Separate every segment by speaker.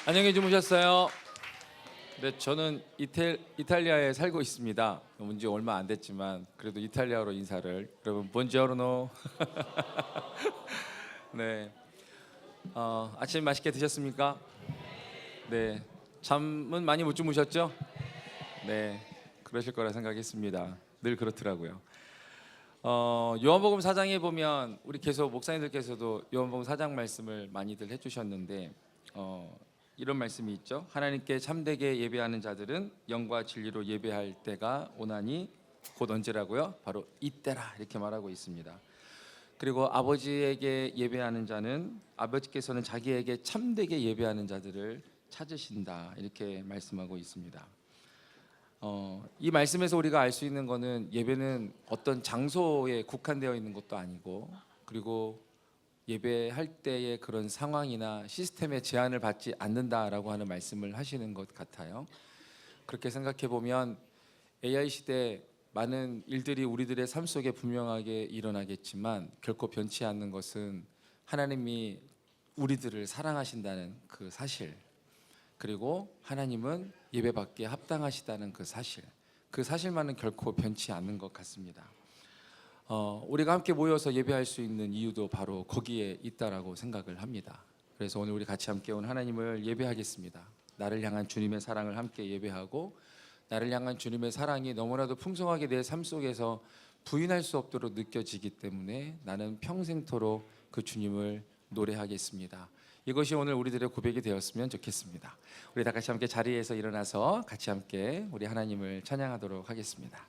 Speaker 1: 안녕히 주무셨어요. 네, 저는 이탈리아에 살고 있습니다. 온 지 얼마 안 됐지만 그래도 이탈리아어로 인사를. 여러분 본지오르노. 네, 아침 맛있게 드셨습니까? 네, 잠은 많이 못 주무셨죠? 네, 그러실 거라 생각했습니다. 늘 그렇더라고요. 요한복음 4장에 보면 우리 계속 목사님들께서도 요한복음 4장 말씀을 많이들 해주셨는데 이런 말씀이 있죠. 하나님께 참되게 예배하는 자들은 영과 진리로 예배할 때가 오나니 곧 언제라고요? 바로 이때라 이렇게 말하고 있습니다. 그리고 아버지에게 예배하는 자는 아버지께서는 자기에게 참되게 예배하는 자들을 찾으신다 이렇게 말씀하고 있습니다. 이 말씀에서 우리가 알 수 있는 것은 예배는 어떤 장소에 국한되어 있는 것도 아니고, 그리고 예배할 때의 그런 상황이나 시스템의 제한을 받지 않는다라고 하는 말씀을 하시는 것 같아요. 그렇게 생각해 보면 AI 시대 많은 일들이 우리들의 삶 속에 분명하게 일어나겠지만 결코 변치 않는 것은 하나님이 우리들을 사랑하신다는 그 사실, 그리고 하나님은 예배받기에 합당하시다는 그 사실만은 결코 변치 않는 것 같습니다. 우리가 함께 모여서 예배할 수 있는 이유도 바로 거기에 있다라고 생각을 합니다. 그래서 오늘 우리 같이 함께 온 하나님을 예배하겠습니다. 나를 향한 주님의 사랑을 함께 예배하고, 나를 향한 주님의 사랑이 너무나도 풍성하게 내 삶 속에서 부인할 수 없도록 느껴지기 때문에 나는 평생토록 그 주님을 노래하겠습니다. 이것이 오늘 우리들의 고백이 되었으면 좋겠습니다. 우리 다 같이 함께 자리에서 일어나서 같이 함께 우리 하나님을 찬양하도록 하겠습니다.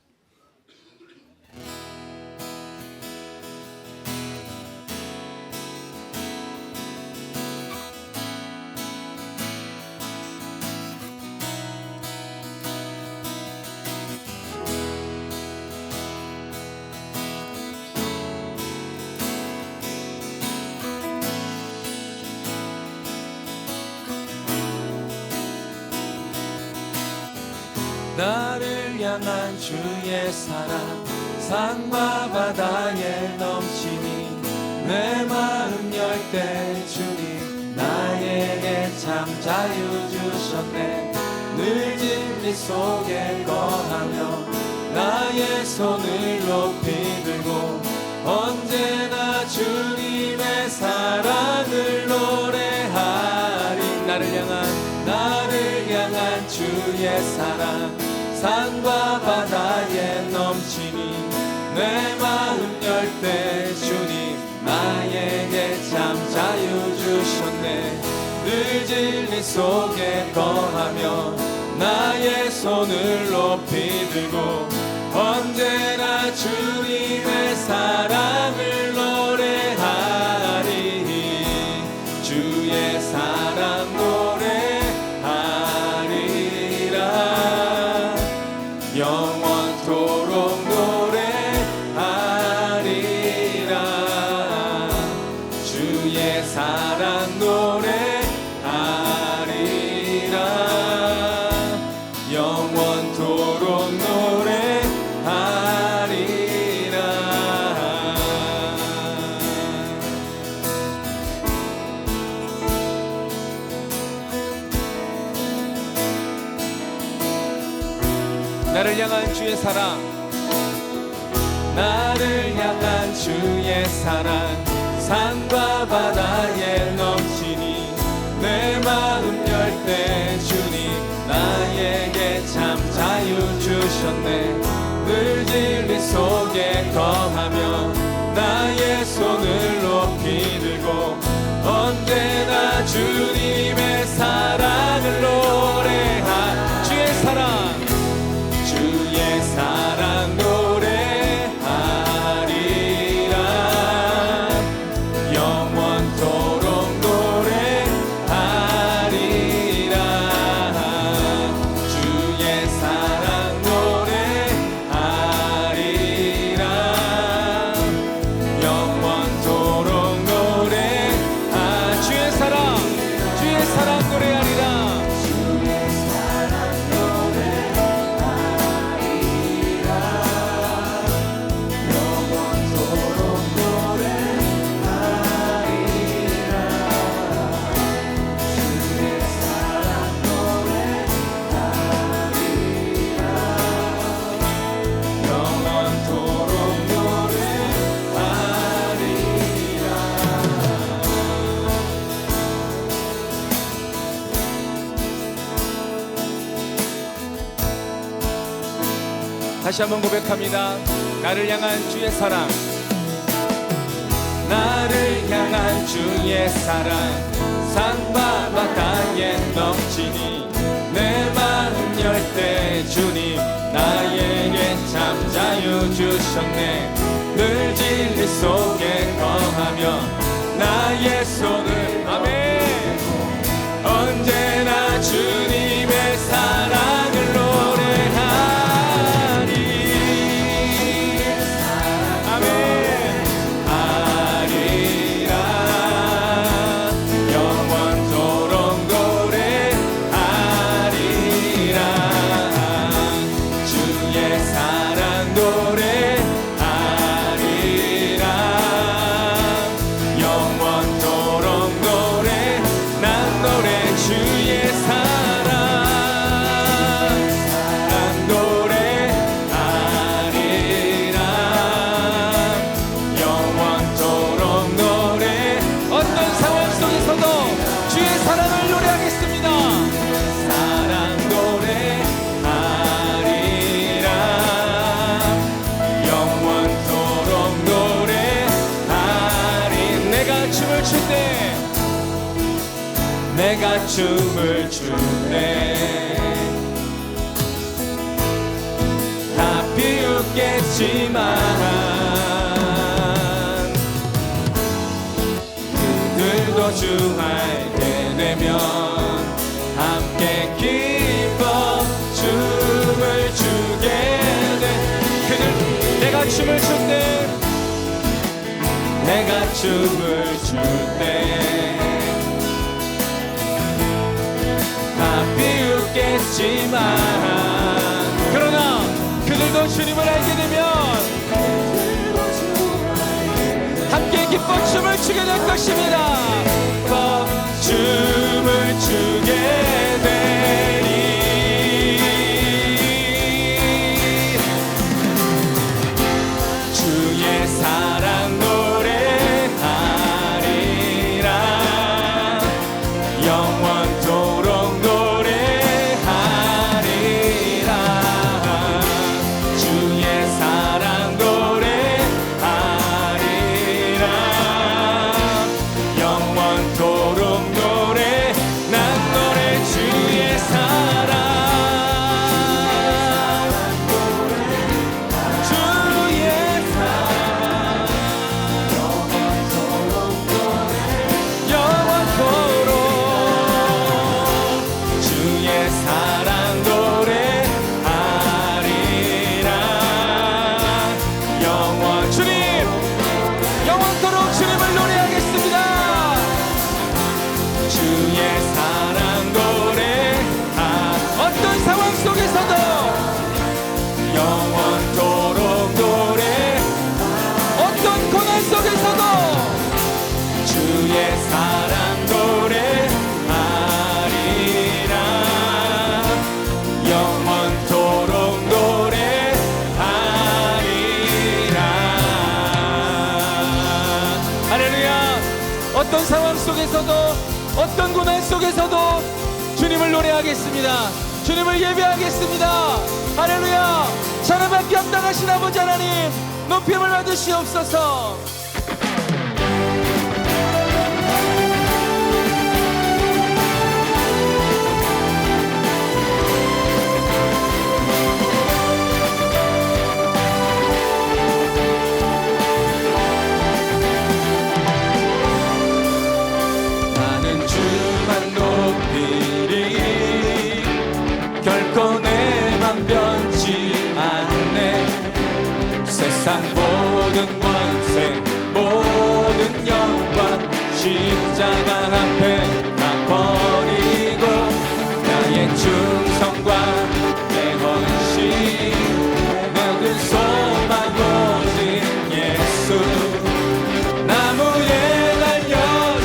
Speaker 1: 나를 향한 주의 사랑, 산과 바다에 넘치니 내 마음 열 때 주님 나에게 참 자유 주셨네. 늘 진리 속에 거하며 나의 손을 높이 들고 언제나 주님의 사랑을 노래하리. 나를 향한 주의 사랑, 산과 바다에 넘치니 내 마음 열 때 주님 나에게 참 자유 주셨네. 늘 진리 속에 거하며 나의 손을 높이 들고 언제나 주님의 사랑을 노래하리. 주의 사랑 노래하리라. 영원토록 노래하리라. 주의 사랑 노래하리라. 영원토록 노래하리라. 나를 향한 주의 사랑, 나를 향한 주의 사랑, 산과 바다에 넘치니 내 마음 열 때 주님 나에게 참 자유 주셨네. 늘 진리 속에 거하며 나의 손을 높이 들고 언제나 주님의 사랑을 노래하. 주의 사랑, 주의 사랑 노래하리라. 영원토록 다시 한번 고백합니다. 나를 향한 주의 사랑, 나를 향한 주의 사랑 산과 바다에 넘치니 내 마음 열 때 주님 나에게 참 자유 주셨네. 늘 진리 속에 거하며 나의 손을 아멘 언제나 주님의 사랑을 노래하리. 아멘 하리라 영원토록 노래하리라. 주의 사랑 노래하리라. 영원토록 노래 난 노래 주의 사랑 난 노래하리라. 영원토록 노래 어떤 상황 속에서도 주의 사랑을 노래하겠습니다. 사랑 노래하리라. 영원토록 노래하리. 내가 춤을 출 때 내가 춤을 출 때 다 비웃겠지만 그들도 주 알게 되면 함께 기뻐 춤을 추게 돼. 그들 내가 춤을 출 때 내가 춤을 출 때 다 비웃겠지만 그러나 그들도 주님을 알게 되면 함께 기뻐 춤을 추게 될 것입니다. 기뻐 춤을 추게 되리. 주의 사랑 노래하리라. 영원토록 노래하리라. 주의 사랑 노래하리라. 영원토록 노래 난 노래 주의 사랑 주의 사랑 영원토록 주의 사랑 노래하리라. 영원 주님 영원토록 주님을 노래하겠습니다. 주의 사랑 노래하 어떤 상황 속에서도 영원토록 노래 어떤 고난 속에서도 주의 사랑 노래하리라. 영원토록 노래하리라. 할렐루야. 어떤 상황 속에서도 어떤 고난 속에서도 주님을 노래하겠습니다. 주님을 예배하겠습니다. 할렐루야. 사랑받기 합당하신 아버지 하나님 높임을 받으시옵소서. 나는 주만 높이리. 결코 내 맘 변치 않네. 세상 모든 권세 모든 영광 십자가 앞에 다 버리고 나의 충성과 내 헌신 모든 소망 오직 예수 나무에 달려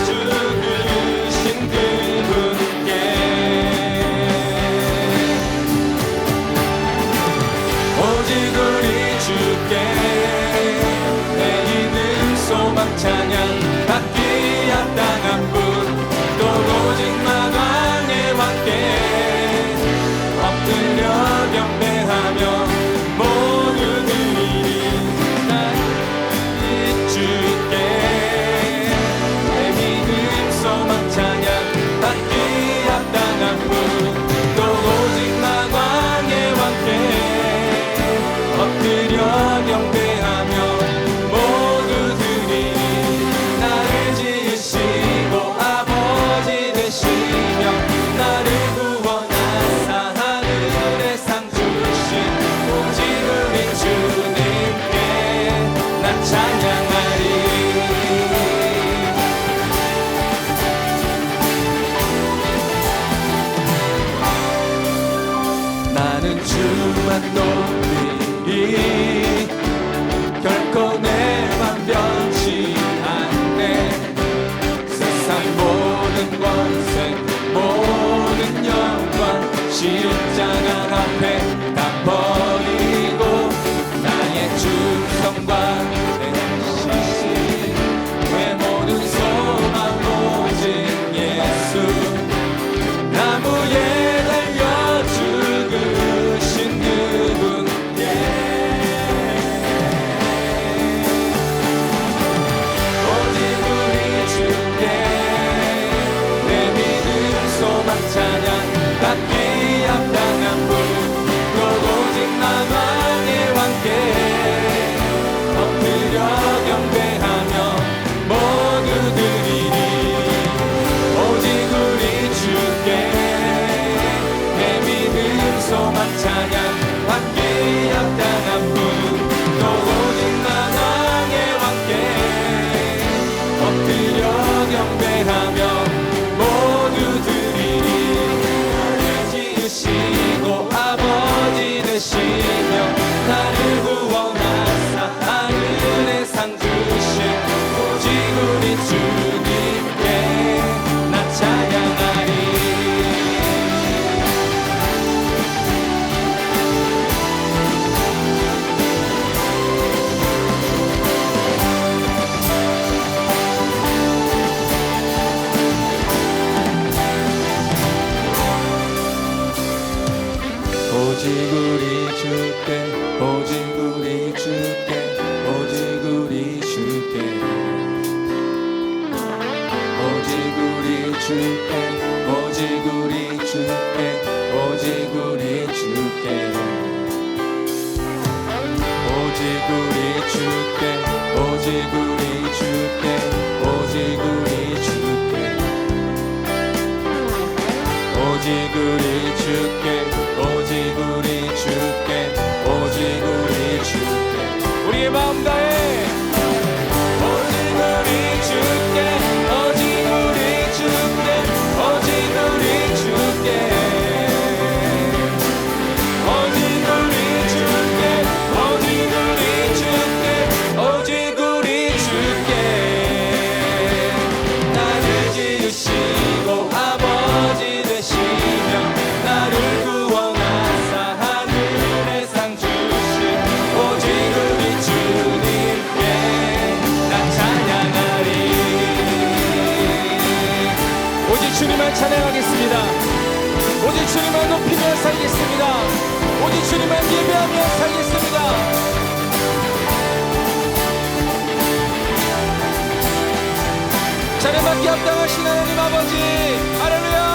Speaker 1: 죽으신 그분께 오직 우리 주께 내 믿음 소망 찬양 받기 합당한 분 또 오직 만왕의 왕께 엎드려 경배하며 엎드려 경배하며 모두들이 나를 지으시고 아버지 되시며 나를 구원하사 하늘의 상 주신 오직 우리 주님께 나 찬양하리. 오직 우리 주께 오직 우리 주께 오직 우리 주께 오직 우리 주께 오직 우리 주께 오직 우리 주께 오직 우리 주께 오직 우리 주께 오직 우리 주께 오직 우리 주께 오직 우리 주께 오직 우리 주께 우리의 마음 다해 오직 우리 주께 오직 우리 주께 오직 우리 주께 오직 우리 주께 오직 우리 주께 오직 우리 주께 나를 지으시고 아버지 되시며 나를 구원하사 하늘의 상 주신 오직 우리 주님께 나 찬양하리. 오직 주님을 찬양하겠습니다. 오직 주님을 높이며 살겠습니다. 오직 주님을 예배하며 살겠습니다. 찬양받기 합당하신 하나님 아버지 할렐루야.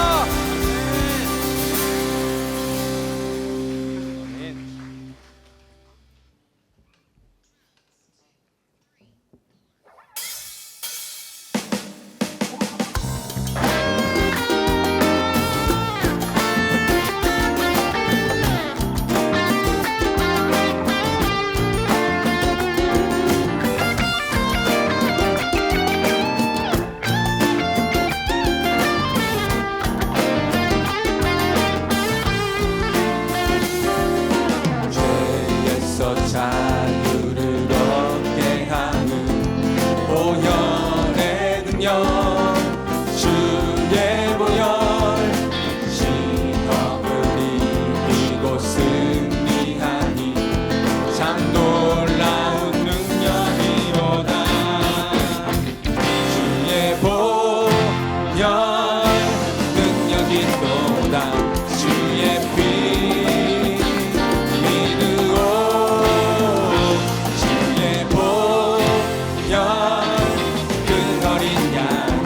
Speaker 1: 자유를 얻게 하는 보혈의 능력 주의 보혈 시험을 이기고 승리하니 참 놀라운 능력이로다. 주의 보혈 능력이 또다. 주의 피 주의 보혈 그 어린 양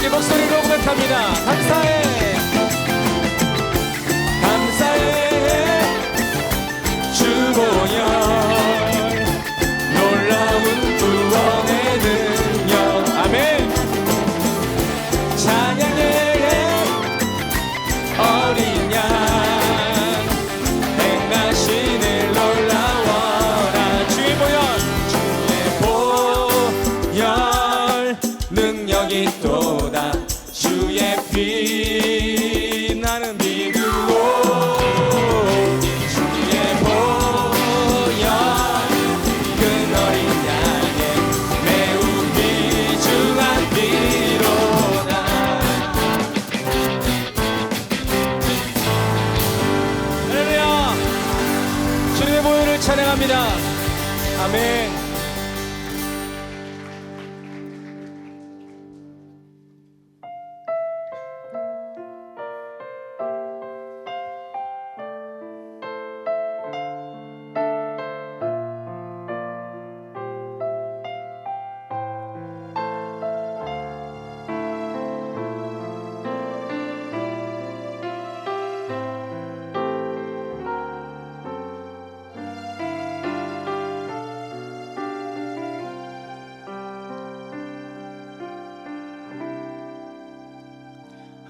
Speaker 1: 우리 목소리로 고백합니다. 감사해, 감사해 주 보혈 놀라운 구원의 능력. 아멘. 찬양해 어린 양 행하시는 놀라워라. 주의 보혈 능력이 있도다. 주의 피 나는 믿음으로 주의 보혈 그 어린 양의 매우 귀중한 피로다. 할렐루야. 주님의 보혈을 찬양합니다. 아멘.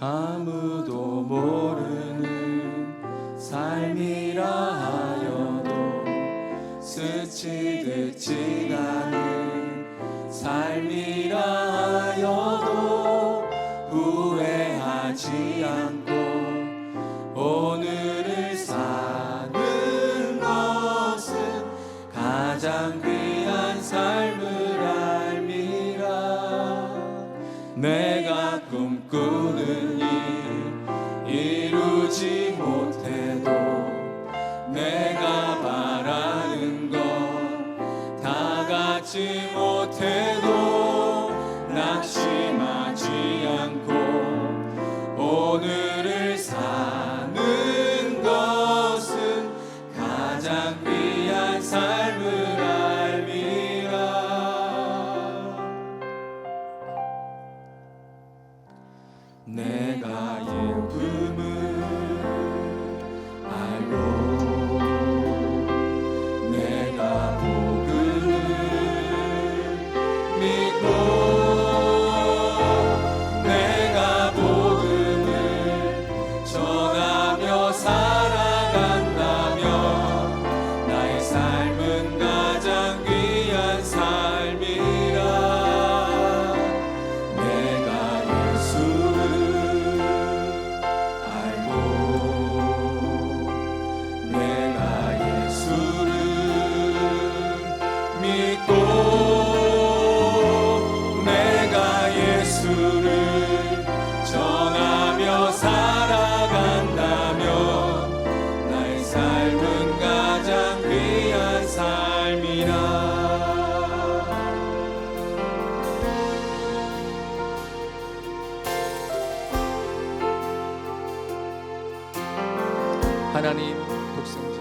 Speaker 1: 아무도 모르는 삶이라 하여도 스치듯 지나는 삶이라 하여도 후회하지 않고 오늘을 사는 것은 가장 귀한 삶을 알미라. 내가 꿈꾸는 이루지 못해도 내가 바라는 것 다 갖지 못해도 낙심하지 않고 오늘을 사는 것은 가장 귀한 삶을 알미라. 내가 예쁨을 알고 내가 복음을 믿고 내가 복음을 전하며 살아간다면 나의 삶은 가장 귀한 삶이라. 내가 예수를 알고 내가 예수를 믿고 내가 예수를 전하며 살아간다면 나의 삶은 가장 귀한 삶이라. 하나님 독생자,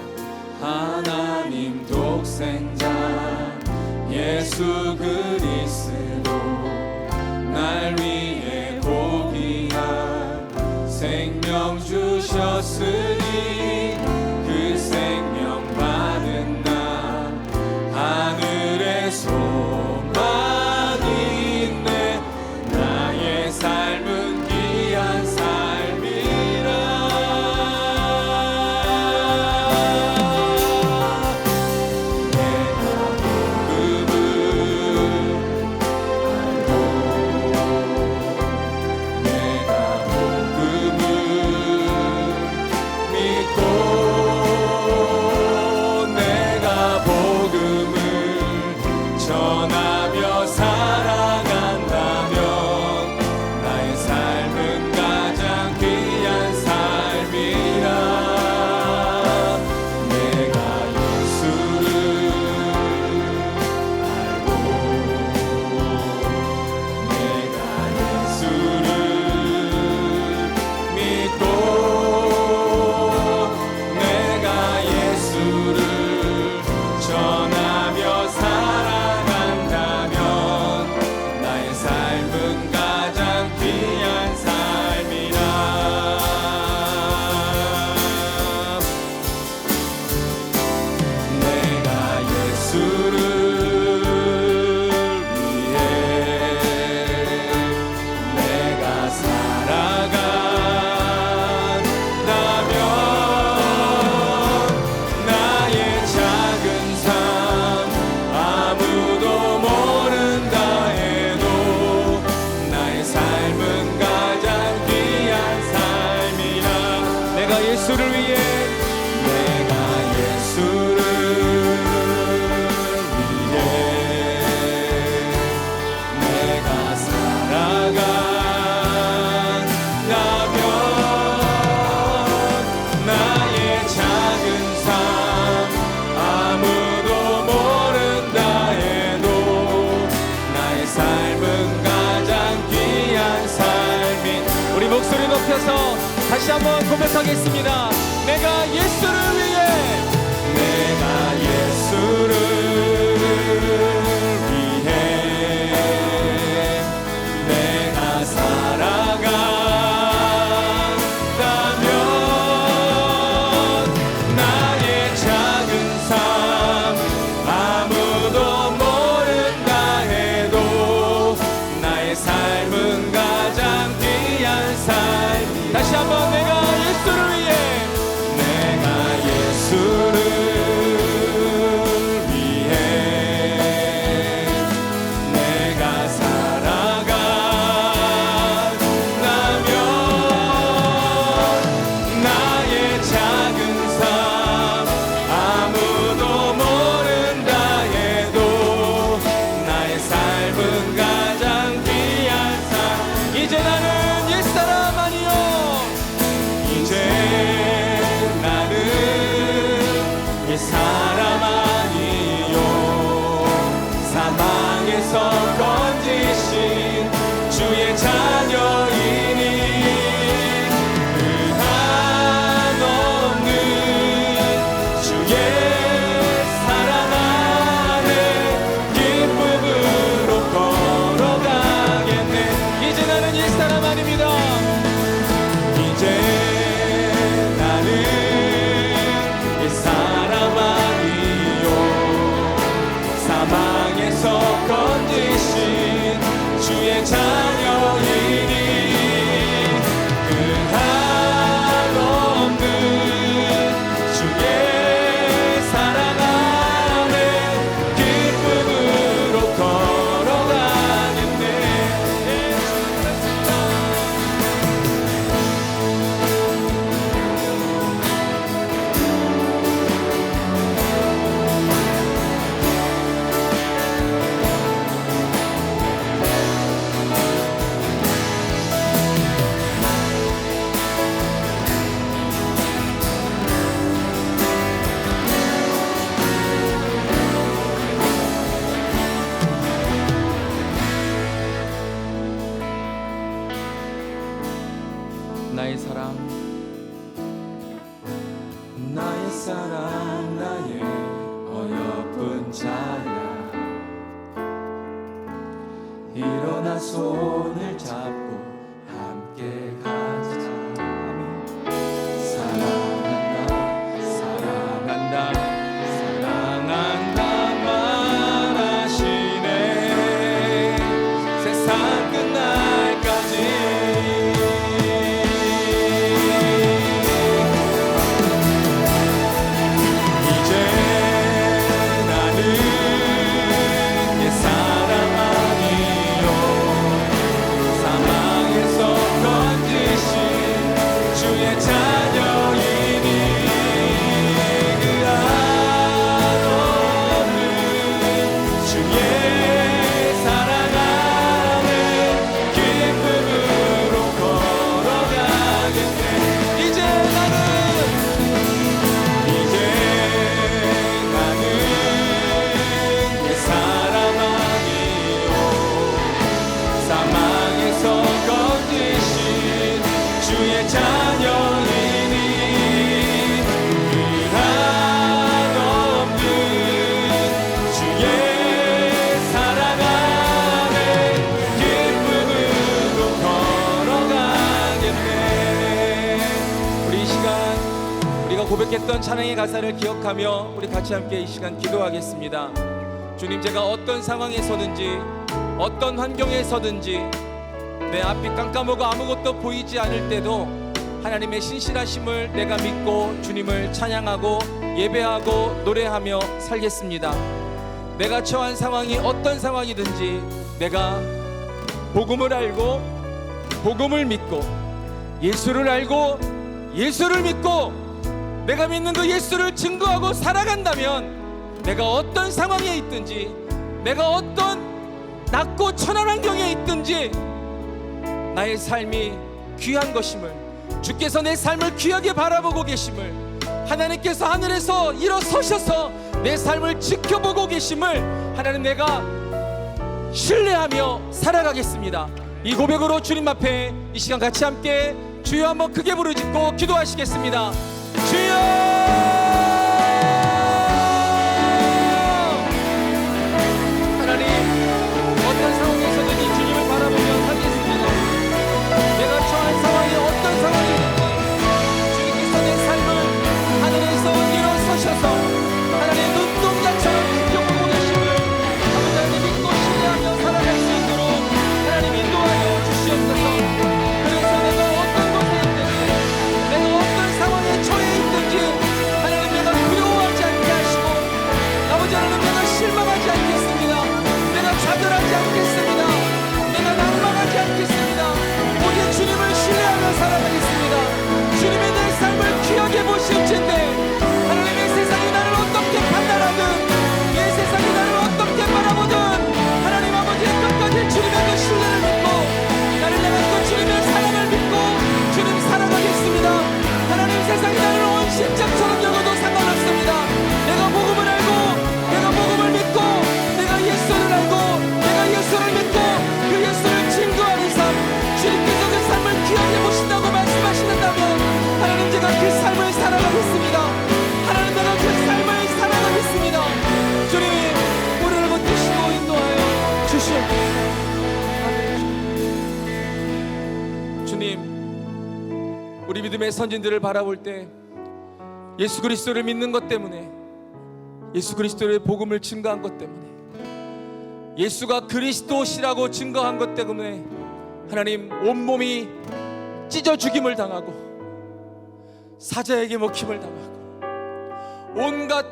Speaker 1: 하나님 독생자 예수 그리스도 날 위해 고귀한 생명 주셨으니 그 생명 받은 나 하늘의 소망이 있네. 나의 삶은 귀한 삶이라. 내가 복음을 높여서 다시 한번 고백하겠습니다. 내가 예수를 위해, 내가 예수를 위해 내가 살아간다면 나의 작은 삶 아무도 모른다 해도 나의 삶은 가장 귀한 삶. 다시 한번 내가 예수를 위해, 내가 예수를 위해 내가 살아간다면 나의 작은 삶 아무도 모른다 해도 나의 삶은 가장 귀한 삶. 이제 나는 옛사람 아니요, 이제 나는 옛사람 아니요, 사망에서 건지신 주의 자녀이니 그 한없는 주의 사랑 안에 기쁨으로 걸어가겠네. 이제 나는 옛사람 아닙니다. 이제 나는 옛사람 아니요, 사망에서 건지신 주의 자녀이니 그 한없는 주의 사랑 안에 기쁨으로 걸어가겠네. 나의 사랑, 나의 사랑, 나의 어여쁜 자야, 일어나 손을 잡고 함께 가자. 사랑한다, 사랑한다, 사랑한다 말하시네. 세상 끝날까지 고백했던 찬양의 가사를 기억하며 우리 같이 함께 이 시간 기도하겠습니다. 주님, 제가 어떤 상황에 서든지 어떤 환경에 서든지 내 앞이 깜깜하고 아무것도 보이지 않을 때도 하나님의 신실하심을 내가 믿고 주님을 찬양하고 예배하고 노래하며 살겠습니다. 내가 처한 상황이 어떤 상황이든지 내가 복음을 알고 복음을 믿고 예수를 알고 예수를 믿고 내가 믿는 그 예수를 증거하고 살아간다면 내가 어떤 상황에 있든지 내가 어떤 낮고 천한 환경에 있든지 나의 삶이 귀한 것임을, 주께서 내 삶을 귀하게 바라보고 계심을, 하나님께서 하늘에서 일어서셔서 내 삶을 지켜보고 계심을 하나님 내가 신뢰하며 살아가겠습니다. 이 고백으로 주님 앞에 이 시간 같이 함께 주여 한번 크게 부르짖고 기도하시겠습니다. 주여! 하나님, 어떤 상황에서든지 주님을 바라보며 살겠습니다. 내가 처한 상황이 어떤 상황이든지 주님께서 내 삶을 하늘에서 일어서셔서 하나님의 눈동자처럼 지켜보고 계심을 아버지 하나님 믿고 신뢰하며 살아갈 수 있도록 하나님 인도하여 주시옵소서. 그래서 내가 어떤 곳에 있든지 내가 어떤 상황에 처해 있든지 하나님 내가 두려워하지 않게 하시고 아버지 하나님 내가 실망하지 않겠습니다. 내가 좌절하지 않겠습니다. 내가 낙망하지 않겠습니다. 오직 주님을 신뢰하며 살아가겠습니다. 주님의 내 삶을 귀하게 보실진데 하나님의 세상이 나를 어떻게 판단하든 이 세상이 나를 어떻게 바라보든 하나님 아버지의 끝까지 주님의 그 신뢰를 믿고 나를 향한 그 주님의 사랑을 믿고 주님 살아가겠습니다. 하나님 세상이 나를 원신장처럼 여겨도 상관없습니다. 내가 복음을 알고 내가 복음을 믿고 내가 예수를 알고 내가 예수를 믿고 그 예수를 증거하는 삶 주님께서 그 삶을 귀하게 보신다고 말씀하시는다면 하나님 제가 그 삶을 살아가겠습니다. 하나님 내가 그 삶을 살아가겠습니다. 주님이 우리를 붙드시고 인도하여 주시옵소서. 주님, 우리 믿음의 선진들을 바라볼 때 예수 그리스도를 믿는 것 때문에 예수 그리스도의 복음을 증거한 것 때문에 예수가 그리스도시라고 증거한 것 때문에 하나님 온몸이 찢어 죽임을 당하고 사자에게 먹힘을 당하고 온갖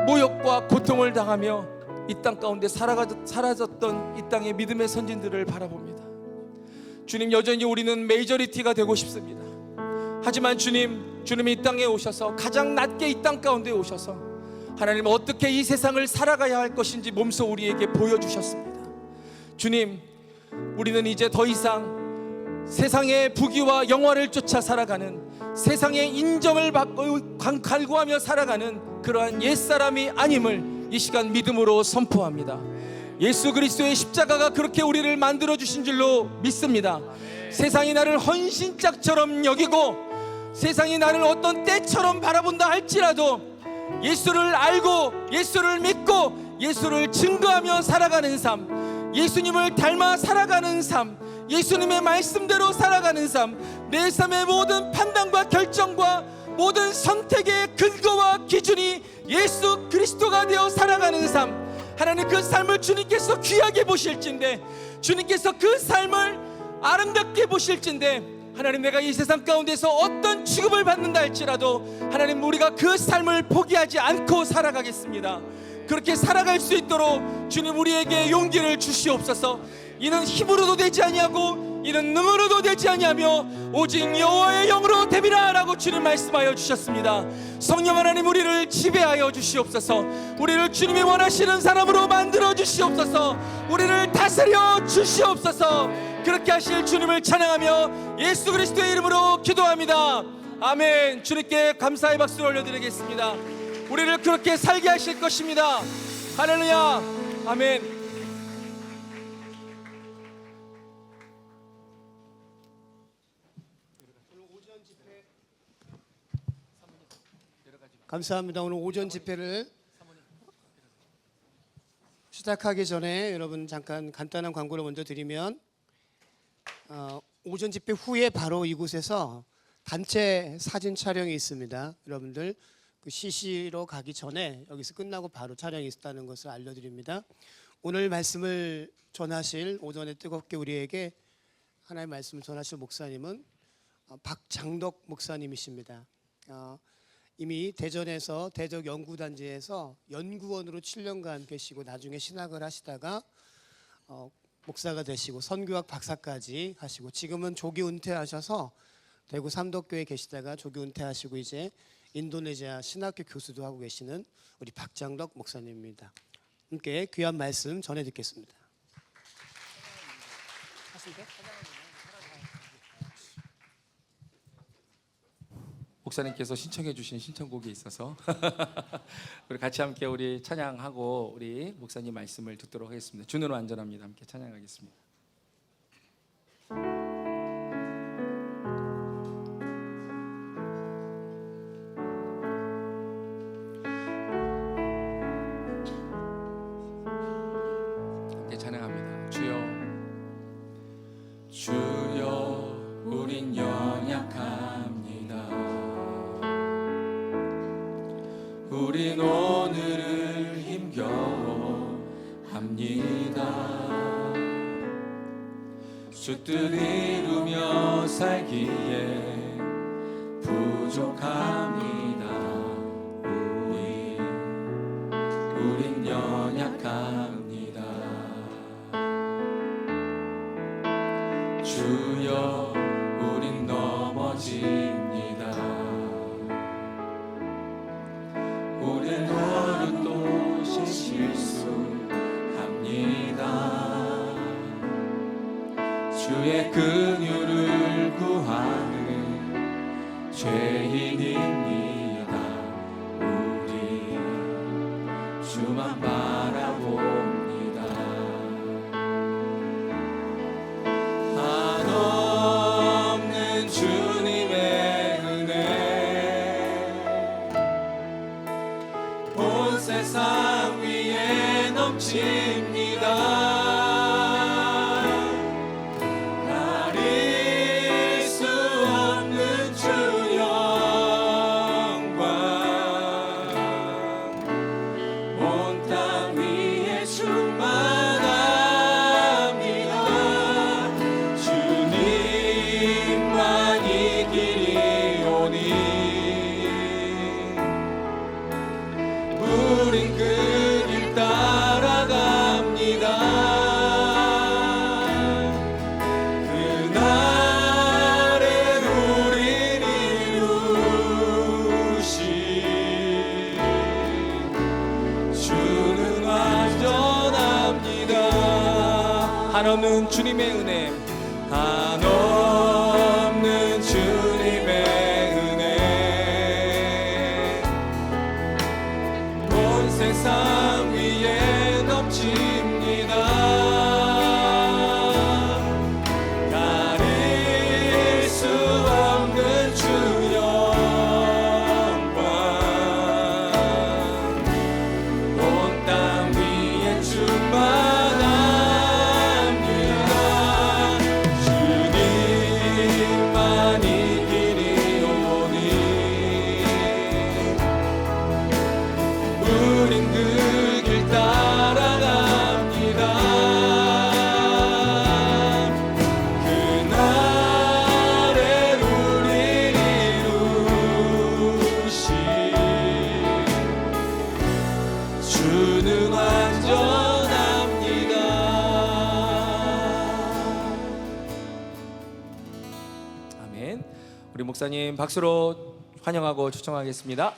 Speaker 1: 모욕과 고통을 당하며 이 땅 가운데 사라졌던 이 땅의 믿음의 선진들을 바라봅니다. 주님, 여전히 우리는 메이저리티가 되고 싶습니다. 하지만 주님이 이 땅에 오셔서 가장 낮게 이 땅 가운데 오셔서 하나님 어떻게 이 세상을 살아가야 할 것인지 몸소 우리에게 보여주셨습니다. 주님, 우리는 이제 더 이상 세상의 부귀와 영화를 쫓아 살아가는 세상의 인정을 받고 갈구하며 살아가는 그러한 옛사람이 아님을 이 시간 믿음으로 선포합니다. 예수 그리스도의 십자가가 그렇게 우리를 만들어주신 줄로 믿습니다. 세상이 나를 헌신짝처럼 여기고 세상이 나를 어떤 때처럼 바라본다 할지라도 예수를 알고 예수를 믿고 예수를 증거하며 살아가는 삶, 예수님을 닮아 살아가는 삶, 예수님의 말씀대로 살아가는 삶, 내 삶의 모든 판단과 결정과 모든 선택의 근거와 기준이 예수 그리스도가 되어 살아가는 삶, 하나님 그 삶을 주님께서 귀하게 보실진데 주님께서 그 삶을 아름답게 보실진데 하나님 내가 이 세상 가운데서 어떤 취급을 받는다 할지라도 하나님 우리가 그 삶을 포기하지 않고 살아가겠습니다. 그렇게 살아갈 수 있도록 주님 우리에게 용기를 주시옵소서. 이는 힘으로도 되지 아니하고 이는 능으로도 되지 아니하며 오직 여호와의 영으로 됨이라 라고 주님 말씀하여 주셨습니다. 성령 하나님 우리를 지배하여 주시옵소서. 우리를 주님이 원하시는 사람으로 만들어 주시옵소서. 우리를 다스려 주시옵소서. 그렇게 하실 주님을 찬양하며 예수 그리스도의 이름으로 기도합니다. 아멘. 주님께 감사의 박수를 올려드리겠습니다. 우리를 그렇게 살게 하실 것입니다. 할렐루야. 아멘.
Speaker 2: 감사합니다. 오늘 오전 집회를 시작하기 전에 여러분 잠깐 간단한 광고를 먼저 드리면 오전 집회 후에 바로 이곳에서 단체 사진 촬영이 있습니다. 여러분들 그 CC로 가기 전에 여기서 끝나고 바로 촬영이 있다는 것을 알려드립니다. 오늘 말씀을 전하실 오전에 뜨겁게 우리에게 하나님의 말씀을 전하실 목사님은 박장덕 목사님이십니다. 이미 대전에서 대적연구단지에서 연구원으로 7년간 계시고 나중에 신학을 하시다가 목사가 되시고 선교학 박사까지 하시고 지금은 조기 은퇴하셔서 대구 삼덕교에 계시다가 조기 은퇴하시고 이제 인도네시아 신학교 교수도 하고 계시는 우리 박장덕 목사님입니다. 함께 귀한 말씀 전해 듣겠습니다.
Speaker 1: 목사님께서 신청해 주신 신청곡이 있어서 우리 같이 함께 우리 찬양하고 우리 목사님 말씀을 듣도록 하겠습니다. 주는 완전합니다. 함께 찬양하겠습니다. 우린 연약합니다. 우린 오늘을 힘겨워 합니다. 주 뜻 이루며 살기에 부족합니다. 우린 연약합니다. 주여 우린 넘어집니다. 오늘 하루 또 실수합니다. 주의 긍휼을 구하는 죄인입니다. 우리 주만 바라봅니다. 한없는 주님의 은혜 온 세상 위에 넘칩니다. 우린 그 길 따라갑니다. 그날에 우린 이루신 주는 완전합니다. 한없는 주님의 은혜, 한없는 주님의 세상 위에 넘칩니다. 가릴 수 없는 주 영광 온 땅 위에 충만합니다. 주님만이 길이오니 우린 그 길 따라갑니다. 그날에 우릴 이루신 주는 완전합니다. 아멘. 우리 목사님 박수로 환영하고 초청하겠습니다.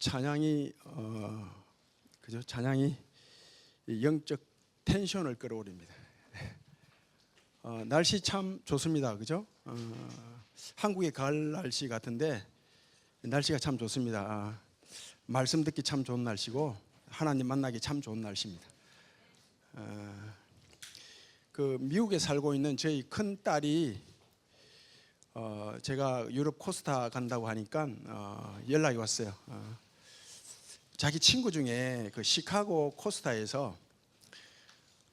Speaker 3: 찬양이 그죠? 찬양이 영적 텐션을 끌어올립니다. 날씨 참 좋습니다, 그죠? 한국의 가을 날씨 같은데 날씨가 참 좋습니다. 말씀 듣기 참 좋은 날씨고 하나님 만나기 참 좋은 날씨입니다. 그 미국에 살고 있는 저희 큰 딸이 제가 유럽 코스타 간다고 하니까 연락이 왔어요. 자기 친구 중에 그 시카고 코스타에서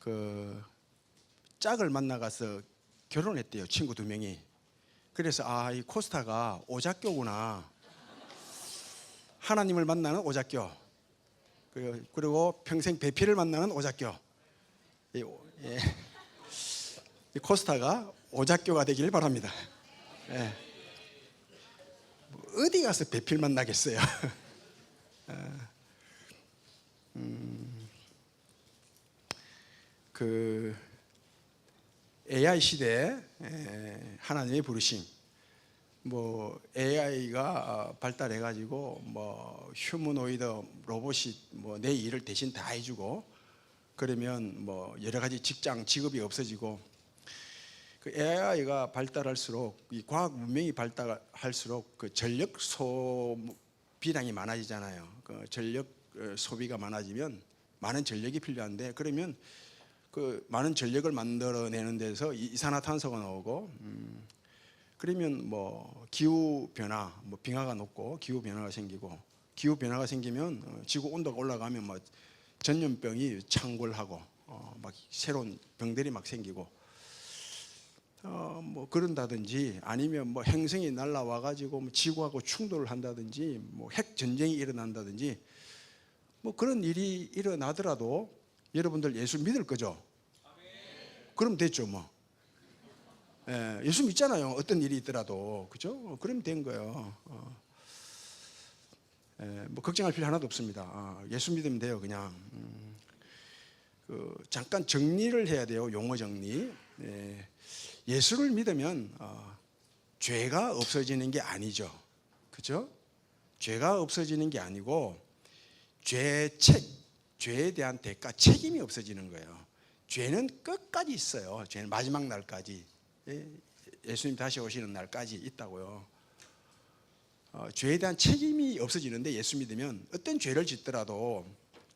Speaker 3: 그 짝을 만나가서 결혼했대요. 친구 2명이. 그래서 이 코스타가 오작교구나. 하나님을 만나는 오작교. 그리고 평생 배필을 만나는 오작교. 이 코스타가 오작교가 되길 바랍니다. 예. 어디 가서 배필 만나겠어요. 그 AI 시대에 하나님의 부르심, 뭐 AI가 발달해 가지고 뭐 휴머노이드 로봇이 뭐 내 일을 대신 다 해주고 그러면 뭐 여러 가지 직업이 없어지고, 그 AI가 발달할수록 이 과학 문명이 발달할수록 그 전력 소비량이 많아지잖아요. 그 전력 소비가 많아지면 많은 전력이 필요한데, 그러면 그 많은 전력을 만들어내는 데서 이산화탄소가 나오고, 그러면 뭐 기후 변화, 뭐 빙하가 녹고 기후 변화가 생기고, 기후 변화가 생기면 지구 온도가 올라가면 뭐 전염병이 창궐하고 막 새로운 병들이 막 생기고 뭐 그런다든지 아니면 뭐 행성이 날라와 가지고 뭐 지구하고 충돌을 한다든지 뭐 핵 전쟁이 일어난다든지 뭐 그런 일이 일어나더라도 여러분들 예수 믿을 거죠? 그럼 됐죠 뭐. 예수 믿잖아요. 어떤 일이 있더라도 그죠? 그럼 된 거예요. 뭐 걱정할 필요 하나도 없습니다. 예수 믿으면 돼요 그냥. 잠깐 정리를 해야 돼요. 용어 정리. 예수를 믿으면 죄가 없어지는 게 아니죠. 그죠? 죄가 없어지는 게 아니고 죄에 대한 대가, 책임이 없어지는 거예요. 죄는 끝까지 있어요. 죄는 마지막 날까지. 예수님 다시 오시는 날까지 있다고요. 죄에 대한 책임이 없어지는데 예수 믿으면 어떤 죄를 짓더라도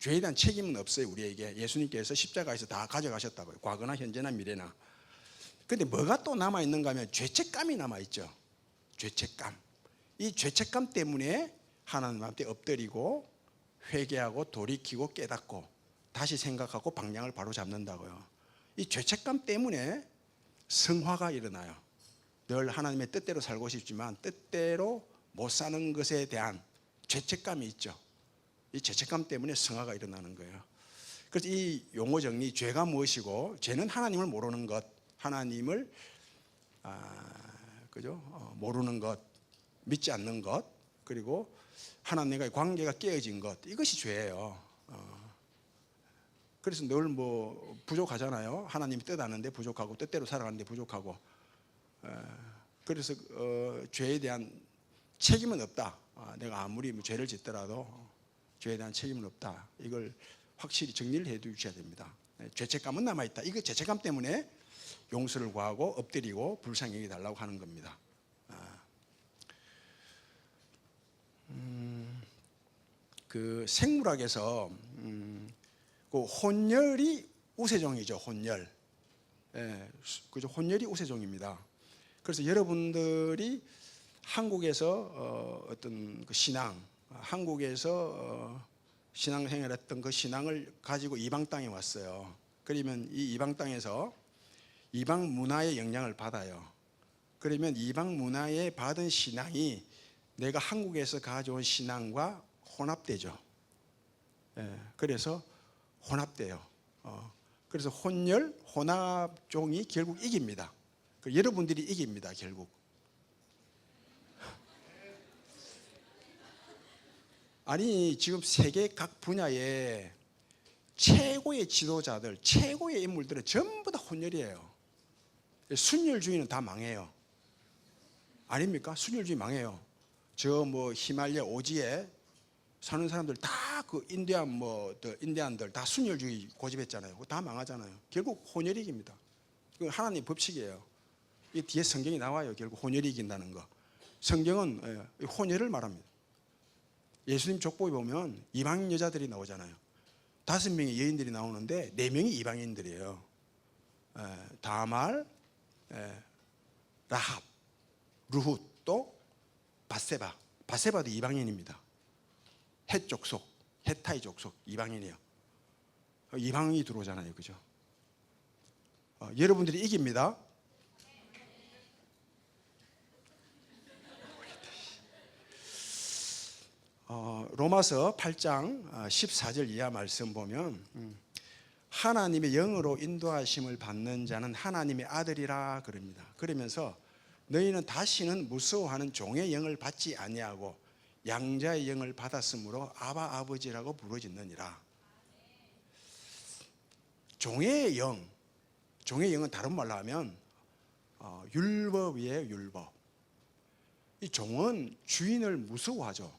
Speaker 3: 죄에 대한 책임은 없어요. 우리에게 예수님께서 십자가에서 다 가져가셨다고요. 과거나 현재나 미래나. 그런데 뭐가 또 남아있는가 하면 죄책감이 남아있죠. 죄책감. 이 죄책감 때문에 하나님한테 엎드리고 회개하고 돌이키고 깨닫고 다시 생각하고 방향을 바로 잡는다고요. 이 죄책감 때문에 성화가 일어나요. 늘 하나님의 뜻대로 살고 싶지만 뜻대로 못 사는 것에 대한 죄책감이 있죠. 이 죄책감 때문에 성화가 일어나는 거예요. 그래서 이 용어 정리, 죄가 무엇이고, 죄는 하나님을 모르는 것, 하나님을 그죠? 모르는 것, 믿지 않는 것, 그리고 하나님과의 관계가 깨어진 것, 이것이 죄예요. 그래서 늘 뭐 부족하잖아요. 하나님이 뜻 아는데 부족하고 뜻대로 살아가는데 부족하고. 그래서 죄에 대한 책임은 없다. 내가 아무리 뭐 죄를 짓더라도 죄에 대한 책임은 없다. 이걸 확실히 정리를 해 두셔야 됩니다. 죄책감은 남아있다. 이거 죄책감 때문에 용서를 구하고 엎드리고 불쌍히 여겨달라고 하는 겁니다. 그 생물학에서 그 혼혈이 우세종이죠. 혼혈. 그죠? 혼혈이 우세종입니다. 그래서 여러분들이 한국에서 어떤 그 신앙, 한국에서 신앙생활했던 그 신앙을 가지고 이방 땅에 왔어요. 그러면 이 이방 땅에서 이방 문화의 영향을 받아요. 그러면 이방 문화에 받은 신앙이 내가 한국에서 가져온 신앙과 혼합되죠. 그래서 혼합돼요. 그래서 혼혈, 혼합종이 결국 이깁니다. 여러분들이 이깁니다. 결국. 아니 지금 세계 각 분야에 최고의 지도자들, 최고의 인물들은 전부 다 혼혈이에요. 순혈주의는 다 망해요. 아닙니까? 순혈주의 망해요. 저 뭐 히말라야 오지에 사는 사람들 다 그 인디안들 다 순혈주의 고집했잖아요. 그거 다 망하잖아요. 결국 혼혈이 이깁니다. 그 하나님 법칙이에요. 이 뒤에 성경이 나와요. 결국 혼혈이 이긴다는 거. 성경은 혼혈을 말합니다. 예수님 족보에 보면 이방 여자들이 나오잖아요. 5명의 여인들이 나오는데 4명이 이방인들이에요. 다말, 라합, 루훗, 또 밧세바. 밧세바도 이방인입니다. 헷 족속, 헤타이 족속, 이방인이에요. 이방인이 들어오잖아요. 그죠? 여러분들이 이깁니다. 로마서 8장 14절 이하 말씀 보면 하나님의 영으로 인도하심을 받는 자는 하나님의 아들이라 그럽니다. 그러면서 너희는 다시는 무서워하는 종의 영을 받지 아니하고 양자의 영을 받았으므로 아바 아버지라고 부르짖느니라. 종의 영은 다른 말로 하면 율법이에요. 율법. 이 종은 주인을 무서워하죠.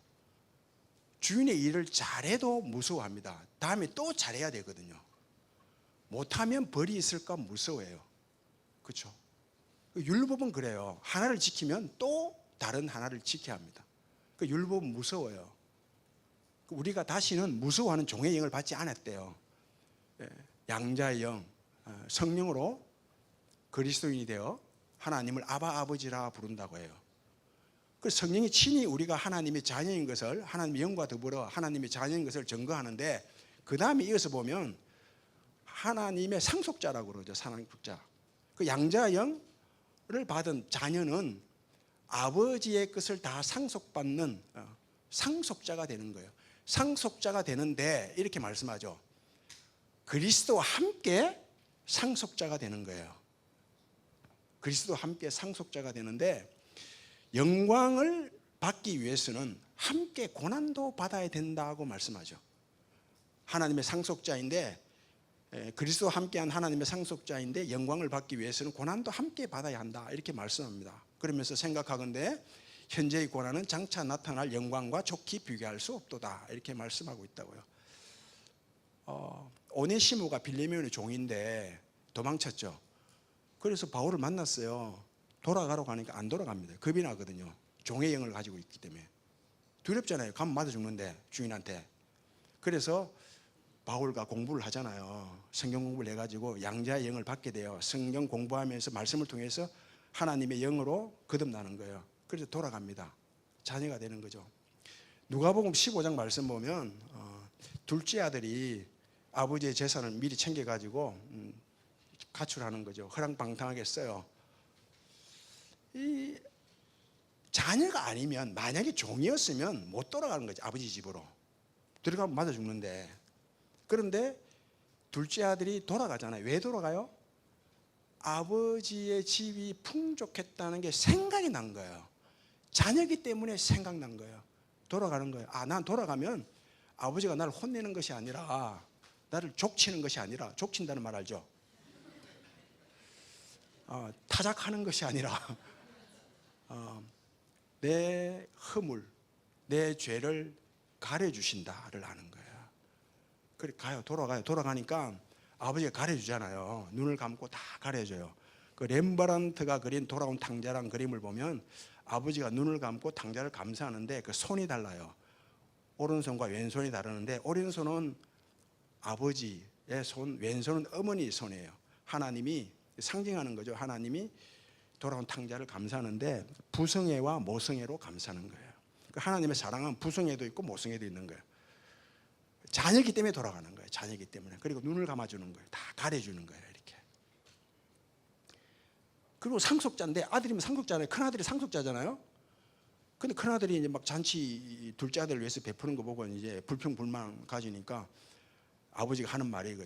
Speaker 3: 주인의 일을 잘해도 무서워합니다. 다음에 또 잘해야 되거든요. 못하면 벌이 있을까 무서워해요. 그렇죠? 율법은 그래요. 하나를 지키면 또 다른 하나를 지켜야 합니다. 그 율법은 무서워요. 우리가 다시는 무서워하는 종의 영을 받지 않았대요. 양자의 영, 성령으로 그리스도인이 되어 하나님을 아바 아버지라 부른다고 해요. 그 성령이 친히 우리가 하나님의 자녀인 것을, 하나님의 영과 더불어 하나님의 자녀인 것을 증거하는데, 그 다음에 이어서 보면 하나님의 상속자라고 그러죠. 상속자. 그 양자영을 받은 자녀는 아버지의 것을 다 상속받는 상속자가 되는 거예요. 상속자가 되는데 이렇게 말씀하죠. 그리스도와 함께 상속자가 되는 거예요. 그리스도와 함께 상속자가 되는데 영광을 받기 위해서는 함께 고난도 받아야 된다고 말씀하죠. 하나님의 상속자인데 그리스도와 함께한 하나님의 상속자인데 영광을 받기 위해서는 고난도 함께 받아야 한다 이렇게 말씀합니다. 그러면서 생각하건대 현재의 고난은 장차 나타날 영광과 좋게 비교할 수 없도다 이렇게 말씀하고 있다고요. 오네시모가 빌레몬의 종인데 도망쳤죠. 그래서 바울을 만났어요. 돌아가라고 하니까 안 돌아갑니다. 겁이 나거든요. 종의 영을 가지고 있기 때문에. 두렵잖아요. 가면 맞아 죽는데 주인한테. 그래서 바울과 공부를 하잖아요. 성경 공부를 해가지고 양자의 영을 받게 돼요. 성경 공부하면서 말씀을 통해서 하나님의 영으로 거듭나는 거예요. 그래서 돌아갑니다. 자녀가 되는 거죠. 누가복음 15장 말씀 보면 둘째 아들이 아버지의 재산을 미리 챙겨가지고 가출하는 거죠. 허랑방탕하게 써요. 이 자녀가 아니면 만약에 종이었으면 못 돌아가는 거죠. 아버지 집으로. 들어가면 맞아 죽는데. 그런데 둘째 아들이 돌아가잖아요. 왜 돌아가요? 아버지의 집이 풍족했다는 게 생각이 난 거예요. 자녀기 때문에 생각난 거예요. 돌아가는 거예요. 난 돌아가면 아버지가 나를 혼내는 것이 아니라 나를 족치는 것이 아니라 족친다는 말 알죠? 타작하는 것이 아니라 내 허물, 내 죄를 가려주신다를 아는 거예요. 그래 가요. 돌아가요. 돌아가니까 아버지가 가려주잖아요. 눈을 감고 다 가려줘요. 그 렘브란트가 그린 돌아온 탕자란 그림을 보면 아버지가 눈을 감고 탕자를 감싸는데 그 손이 달라요. 오른손과 왼손이 다르는데 오른손은 아버지의 손, 왼손은 어머니 손이에요. 하나님이 상징하는 거죠. 하나님이 돌아온 탕자를 감싸는데 부성애와 모성애로 감싸는 거예요. 하나님의 사랑은 부성애도 있고 모성애도 있는 거예요. 자녀이기 때문에 돌아가는 거예요. 자녀이기 때문에. 그리고 눈을 감아주는 거예요. 다 가려주는 거예요. 이렇게. 그리고 상속자인데 아들이면 상속자잖아요. 큰아들이 상속자잖아요. 근데 큰아들이 이제 막 잔치 둘째 아들을 위해서 베푸는 거 보고 이제 불평불만 가지니까 아버지가 하는 말이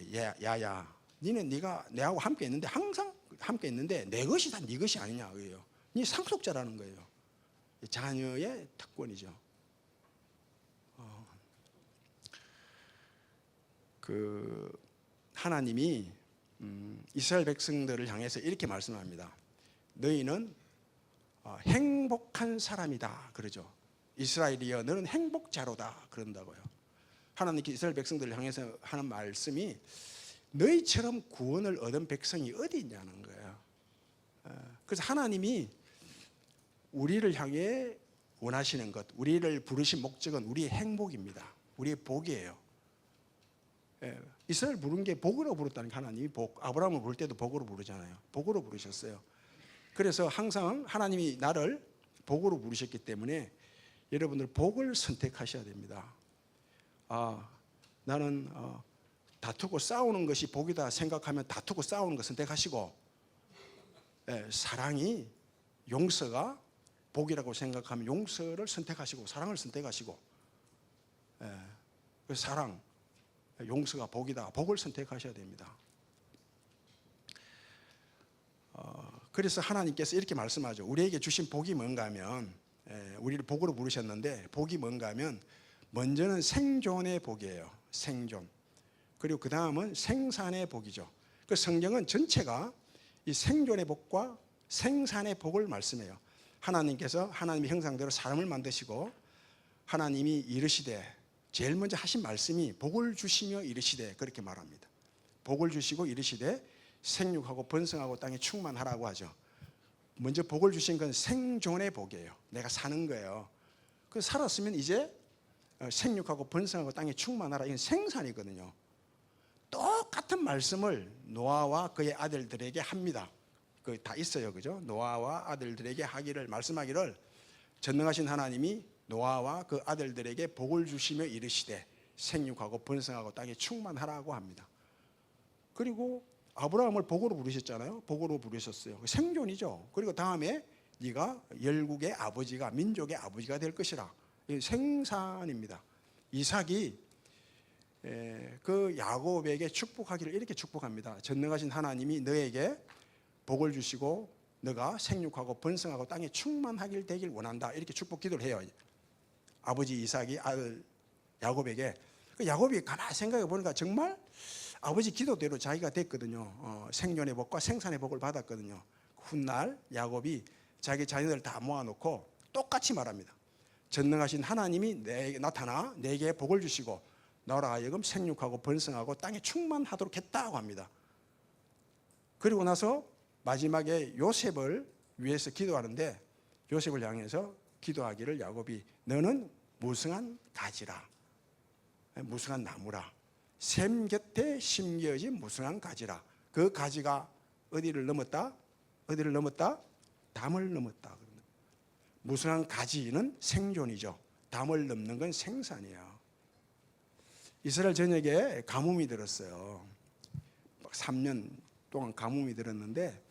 Speaker 3: 야야 니는 네가 내하고 함께 있는데 항상 함께 있는데 내 것이 다 네 것이 아니냐 그래요. 네 상속자라는 거예요. 자녀의 특권이죠. 그 하나님이 이스라엘 백성들을 향해서 이렇게 말씀합니다. 너희는 행복한 사람이다 그러죠. 이스라엘이여 너는 행복자로다 그런다고요. 하나님께 이스라엘 백성들을 향해서 하는 말씀이 너희처럼 구원을 얻은 백성이 어디 있냐는 거예요. 그래서 하나님이 우리를 향해 원하시는 것, 우리를 부르신 목적은 우리의 행복입니다. 우리의 복이에요. 이스라엘 부른 게 복으로 부르다는 게 하나님이 복. 아브라함을 부를 때도 복으로 부르잖아요. 복으로 부르셨어요. 그래서 항상 하나님이 나를 복으로 부르셨기 때문에 여러분들 복을 선택하셔야 됩니다. 나는 다투고 싸우는 것이 복이다 생각하면 다투고 싸우는 거 선택하시고 사랑이 용서가 복이라고 생각하면 용서를 선택하시고 사랑을 선택하시고 사랑 용서가 복이다. 복을 선택하셔야 됩니다. 그래서 하나님께서 이렇게 말씀하죠. 우리에게 주신 복이 뭔가 하면 우리를 복으로 부르셨는데 복이 뭔가 하면 먼저는 생존의 복이에요. 생존. 그리고 그 다음은 생산의 복이죠. 그 성경은 전체가 이 생존의 복과 생산의 복을 말씀해요. 하나님께서 하나님의 형상대로 사람을 만드시고 하나님이 이르시되 제일 먼저 하신 말씀이 복을 주시며 이르시되 그렇게 말합니다. 복을 주시고 이르시되 생육하고 번성하고 땅에 충만하라고 하죠. 먼저 복을 주신 건 생존의 복이에요. 내가 사는 거예요. 그 살았으면 이제 생육하고 번성하고 땅에 충만하라. 이건 생산이거든요. 똑같은 말씀을 노아와 그의 아들들에게 합니다. 그 다 있어요, 그죠? 노아와 아들들에게 하기를 말씀하기를 전능하신 하나님이 노아와 그 아들들에게 복을 주시며 이르시되 생육하고 번성하고 땅에 충만하라고 합니다. 그리고 아브라함을 복으로 부르셨잖아요. 복으로 부르셨어요. 생존이죠. 그리고 다음에 네가 열국의 아버지가, 민족의 아버지가 될 것이라. 생산입니다. 이삭이 그 야곱에게 축복하기를 이렇게 축복합니다. 전능하신 하나님이 너에게 복을 주시고 너가 생육하고 번성하고 땅에 충만하길 되길 원한다. 이렇게 축복 기도를 해요. 아버지 이삭이 아들 야곱에게. 야곱이 가만히 생각해 보니까 정말 아버지 기도대로 자기가 됐거든요. 생존의 복과 생산의 복을 받았거든요. 훗날 야곱이 자기 자녀들 다 모아놓고 똑같이 말합니다. 전능하신 하나님이 내게 나타나 내게 복을 주시고 너라 하여금 생육하고 번성하고 땅에 충만하도록 했다고 합니다. 그리고 나서 마지막에 요셉을 위해서 기도하는데 요셉을 향해서 기도하기를 야곱이 너는 무성한 가지라, 무성한 나무라, 샘 곁에 심겨진 무성한 가지라. 그 가지가 어디를 넘었다? 어디를 넘었다? 담을 넘었다. 무성한 가지는 생존이죠. 담을 넘는 건 생산이에요. 이스라엘 전역에 가뭄이 들었어요. 3년 동안 가뭄이 들었는데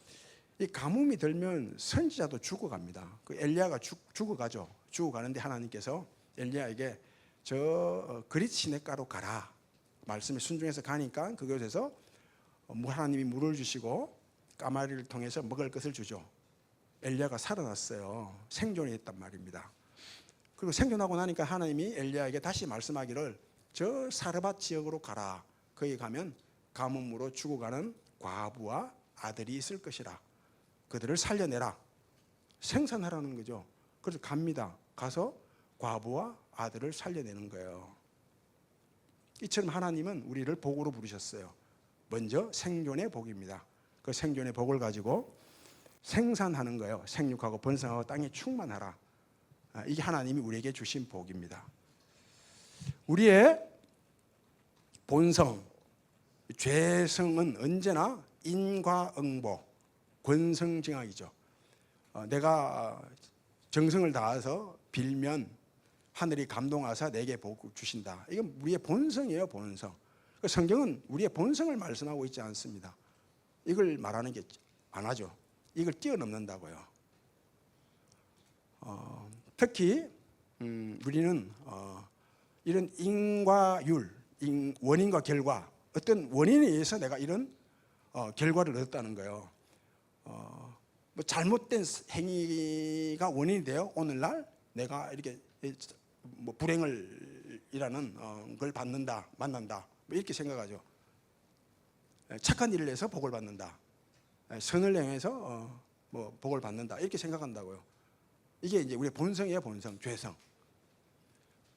Speaker 3: 이 가뭄이 들면 선지자도 죽어갑니다. 그 엘리야가 죽어가죠. 죽어가는데 하나님께서 엘리야에게 저 그릿 시냇가로 가라 말씀에 순종해서 가니까 그곳에서 하나님이 물을 주시고 까마리를 통해서 먹을 것을 주죠. 엘리야가 살아났어요. 생존이 했단 말입니다. 그리고 생존하고 나니까 하나님이 엘리야에게 다시 말씀하기를 저 사르밧 지역으로 가라. 거기 가면 가뭄으로 죽어가는 과부와 아들이 있을 것이라. 그들을 살려내라. 생산하라는 거죠. 그래서 갑니다. 가서 과부와 아들을 살려내는 거예요. 이처럼 하나님은 우리를 복으로 부르셨어요. 먼저 생존의 복입니다. 그 생존의 복을 가지고 생산하는 거예요. 생육하고 번성하고 땅에 충만하라. 이게 하나님이 우리에게 주신 복입니다. 우리의 본성, 죄성은 언제나 인과응보, 권성징악이죠. 내가 정성을 다해서 빌면 하늘이 감동하사 내게 복 주신다. 이건 우리의 본성이에요, 본성. 성경은 우리의 본성을 말씀하고 있지 않습니다. 이걸 말하는 게 안 하죠. 이걸 뛰어넘는다고요. 특히 우리는 이런 인과율, 원인과 결과, 어떤 원인에 의해서 내가 이런 결과를 얻었다는 거예요. 뭐 잘못된 행위가 원인이 돼요. 오늘날 내가 이렇게 뭐 불행을 이라는 걸 받는다, 만난다, 뭐 이렇게 생각하죠. 착한 일을 해서 복을 받는다, 선을 행해서 뭐 복을 받는다, 이렇게 생각한다고요. 이게 이제 우리의 본성이에요, 본성, 죄성.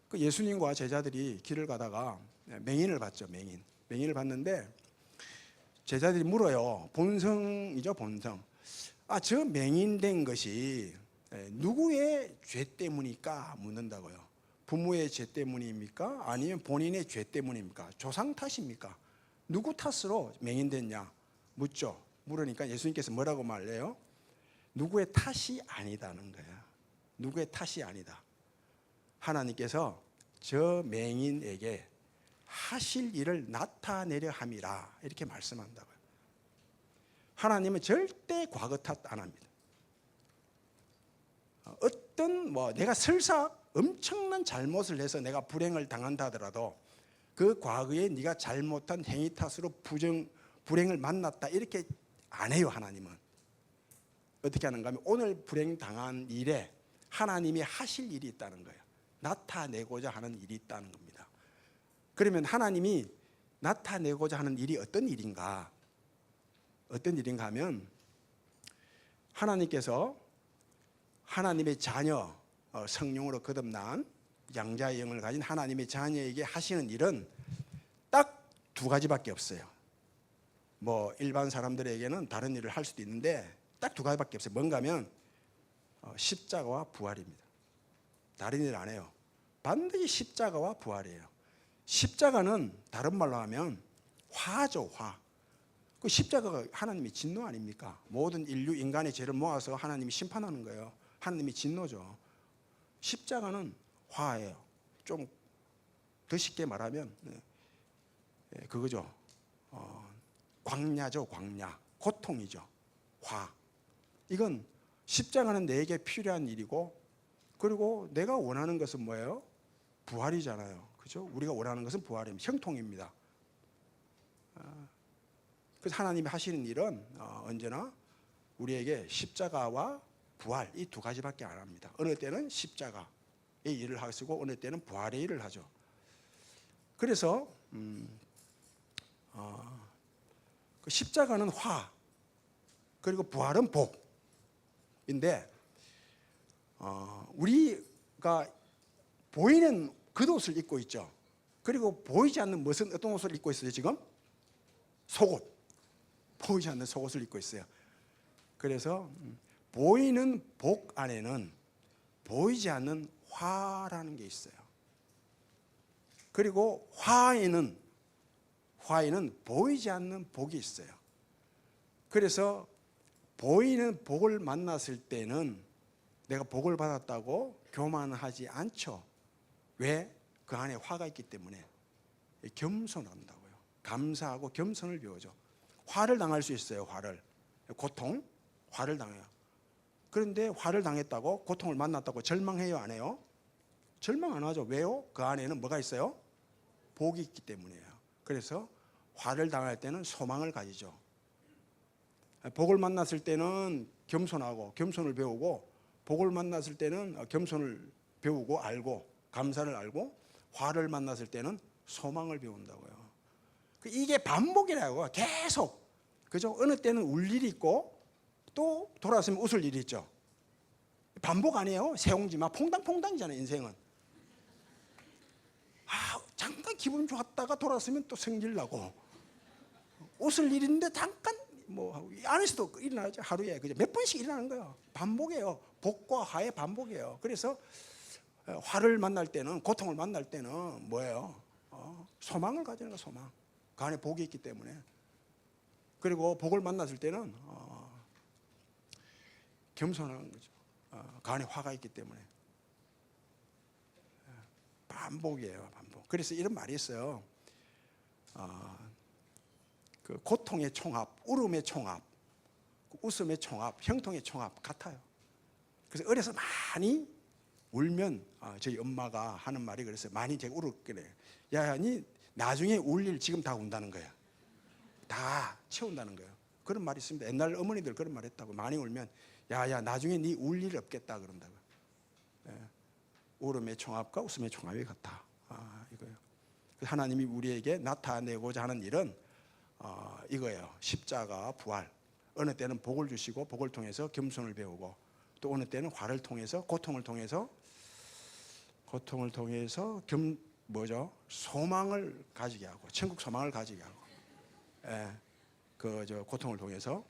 Speaker 3: 그 예수님과 제자들이 길을 가다가 맹인을 봤죠, 맹인을 봤는데 제자들이 물어요. 본성이죠, 본성. 저 맹인된 것이 누구의 죄 때문일까 묻는다고요. 부모의 죄 때문입니까? 아니면 본인의 죄 때문입니까? 조상 탓입니까? 누구 탓으로 맹인됐냐 묻죠. 물으니까 예수님께서 뭐라고 말해요? 누구의 탓이 아니다는 거야. 누구의 탓이 아니다. 하나님께서 저 맹인에게 하실 일을 나타내려 함이라 이렇게 말씀한다고요. 하나님은 절대 과거 탓 안 합니다. 어떤 내가 설사 엄청난 잘못을 해서 내가 불행을 당한다 하더라도 그 과거에 네가 잘못한 행위 탓으로 불행을 만났다 이렇게 안 해요. 하나님은 어떻게 하는가 하면 오늘 불행 당한 일에 하나님이 하실 일이 있다는 거예요. 나타내고자 하는 일이 있다는 겁니다. 그러면 하나님이 나타내고자 하는 일이 어떤 일인가? 어떤 일인가 하면 하나님께서 하나님의 자녀, 성령으로 거듭난 양자의 영을 가진 하나님의 자녀에게 하시는 일은 딱 두 가지밖에 없어요. 뭐 일반 사람들에게는 다른 일을 할 수도 있는데 딱 두 가지밖에 없어요. 뭔가 하면 십자가와 부활입니다. 다른 일 안 해요. 반드시 십자가와 부활이에요. 십자가는 다른 말로 하면 화죠, 화. 그 십자가가 하나님의 진노 아닙니까? 모든 인류 인간의 죄를 모아서 하나님이 심판하는 거예요. 하나님의 진노죠. 십자가는 화예요. 좀 더 쉽게 말하면 그거죠. 광야죠, 광야. 고통이죠. 화. 이건 십자가는 내게 필요한 일이고, 그리고 내가 원하는 것은 뭐예요? 부활이잖아요. 그죠? 우리가 원하는 것은 부활입니다. 형통입니다. 그래서 하나님이 하시는 일은 언제나 우리에게 십자가와 부활 이 두 가지밖에 안 합니다. 어느 때는 십자가의 일을 하시고 어느 때는 부활의 일을 하죠. 그래서 그 십자가는 화, 그리고 부활은 복인데 우리가 보이는 겉옷을 입고 있죠. 그리고 보이지 않는 무슨 어떤 옷을 입고 있어요 지금? 속옷. 보이지 않는 속옷을 입고 있어요. 그래서 보이는 복 안에는 보이지 않는 화라는 게 있어요. 그리고 화에는 보이지 않는 복이 있어요. 그래서 보이는 복을 만났을 때는 내가 복을 받았다고 교만하지 않죠. 왜? 그 안에 화가 있기 때문에 겸손한다고요. 감사하고 겸손을 배우죠. 화를 당할 수 있어요. 고통, 화를 당해요. 그런데 화를 당했다고 고통을 만났다고 절망해요, 안 해요? 절망 안 하죠. 왜요? 그 안에는 뭐가 있어요? 복이 있기 때문이에요. 그래서 화를 당할 때는 소망을 가지죠. 복을 만났을 때는 겸손하고 겸손을 배우고, 복을 만났을 때는 겸손을 배우고 알고 감사를 알고, 화를 만났을 때는 소망을 배운다고요. 이게 반복이라고. 계속. 그죠? 어느 때는 울 일이 있고 또 돌아서면 웃을 일이 있죠. 반복 아니에요? 새옹지마 퐁당퐁당이잖아요, 인생은. 잠깐 기분 좋았다가 돌아서면 또 성질 나고, 웃을 일인데 잠깐 뭐 안에서도 일어나죠. 하루에 그죠? 몇 번씩 일어나는 거예요. 반복이에요. 복과 화의 반복이에요. 그래서 화를 만날 때는, 고통을 만날 때는 뭐예요? 소망을 가지는 거예요. 소망. 그 안에 복이 있기 때문에. 그리고 복을 만났을 때는 겸손한 거죠. 그 안에 화가 있기 때문에. 반복이에요, 반복. 그래서 이런 말이 있어요. 그 고통의 총합, 울음의 총합, 웃음의 총합, 형통의 총합 같아요. 그래서 어려서 많이 울면 저희 엄마가 하는 말이 그랬어요. 많이 제가 울었길래, 야, 니 나중에 울 일 지금 다 운다는 거야. 다 채운다는 거예요. 그런 말이 있습니다. 옛날 어머니들 그런 말 했다고. 많이 울면 야, 나중에 니 울 일 없겠다 그런다고. 울음의 총합과 웃음의 총합이 같다. 이거예요. 하나님이 우리에게 나타내고자 하는 일은 이거예요. 십자가, 부활. 어느 때는 복을 주시고 복을 통해서 겸손을 배우고, 또 어느 때는 화를 통해서, 고통을 통해서 소망을 가지게 하고, 천국 소망을 가지게 하고, 고통을 통해서.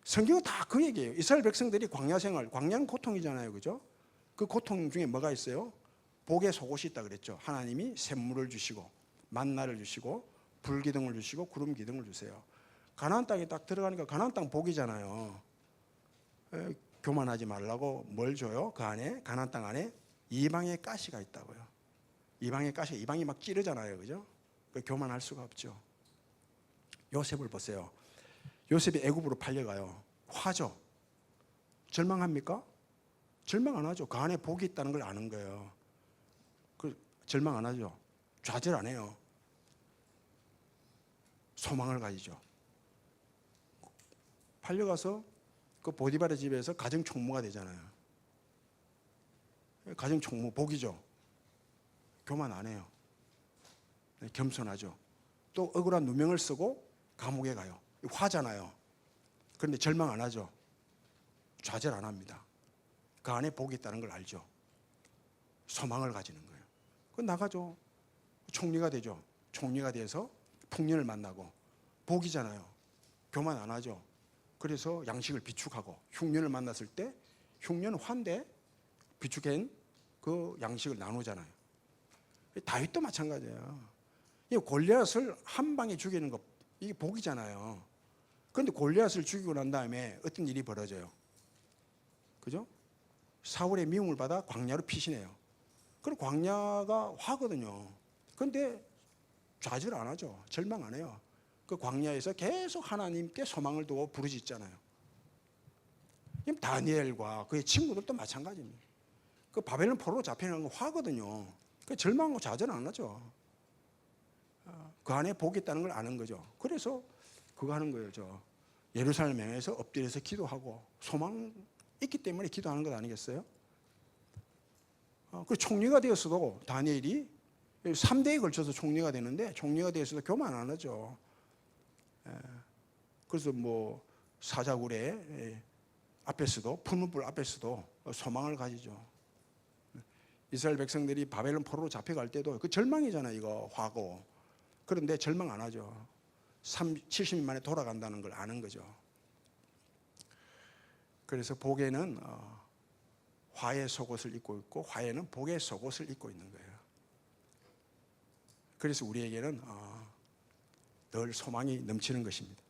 Speaker 3: 성경은 다 그 얘기예요. 이스라엘 백성들이 광야 생활, 광야는 고통이잖아요, 그죠? 그 고통 중에 뭐가 있어요? 복의 속옷이 있다 그랬죠. 하나님이 샘물을 주시고 만나를 주시고 불기둥을 주시고 구름 기둥을 주세요. 가나안 땅에 딱 들어가니까 가나안 땅 복이잖아요. 교만하지 말라고 뭘 줘요? 그 안에, 가나안 땅 안에 이방의 가시가 있다고요. 이방의 가시가, 이방이 막 찌르잖아요, 그죠? 교만할 수가 없죠. 요셉을 보세요. 요셉이 애굽으로 팔려가요. 화죠. 절망합니까? 절망 안 하죠. 그 안에 복이 있다는 걸 아는 거예요. 절망 안 하죠. 좌절 안 해요. 소망을 가지죠. 팔려가서 그 보디발의 집에서 가정 총무가 되잖아요. 가정 총무 복이죠. 교만 안 해요. 겸손하죠. 또 억울한 누명을 쓰고 감옥에 가요. 화잖아요. 그런데 절망 안 하죠. 좌절 안 합니다. 그 안에 복이 있다는 걸 알죠. 소망을 가지는 거예요. 그 나가죠. 총리가 되죠. 총리가 돼서 풍년을 만나고, 복이잖아요. 교만 안 하죠. 그래서 양식을 비축하고, 흉년을 만났을 때 흉년은 화인데 비축한 그 양식을 나누잖아요. 다윗도 마찬가지예요. 이 골리앗을 한 방에 죽이는 거, 이게 복이잖아요. 그런데 골리앗을 죽이고 난 다음에 어떤 일이 벌어져요? 그죠? 사울의 미움을 받아 광야로 피신해요. 그럼 광야가 화거든요. 근데 좌절 안 하죠. 절망 안 해요. 그 광야에서 계속 하나님께 소망을 두고 부르짖잖아요. 다니엘과 그의 친구들도 마찬가지입니다. 그 바벨론 포로로 잡혀가는 거 화거든요. 그 절망하고 좌절 안 하죠. 그 안에 복이 있다는 걸 아는 거죠. 그래서 그거 하는 거예요. 예루살렘 향해서 엎드려서 기도하고 소망 있기 때문에 기도하는 것 아니겠어요? 그 총리가 되었어도 다니엘이 3대에 걸쳐서 총리가 되는데 총리가 되었어도 교만 안 하죠. 그래서 뭐 사자굴에 앞에서도 푸른 불 앞에서도 소망을 가지죠. 이스라엘 백성들이 바벨론 포로로 잡혀갈 때도 그 절망이잖아요. 이거 화고. 그런데 절망 안 하죠. 70년 만에 돌아간다는 걸 아는 거죠. 그래서 복에는 화의 속옷을 입고 있고 화에는 복의 속옷을 입고 있는 거예요. 그래서 우리에게는 늘 소망이 넘치는 것입니다.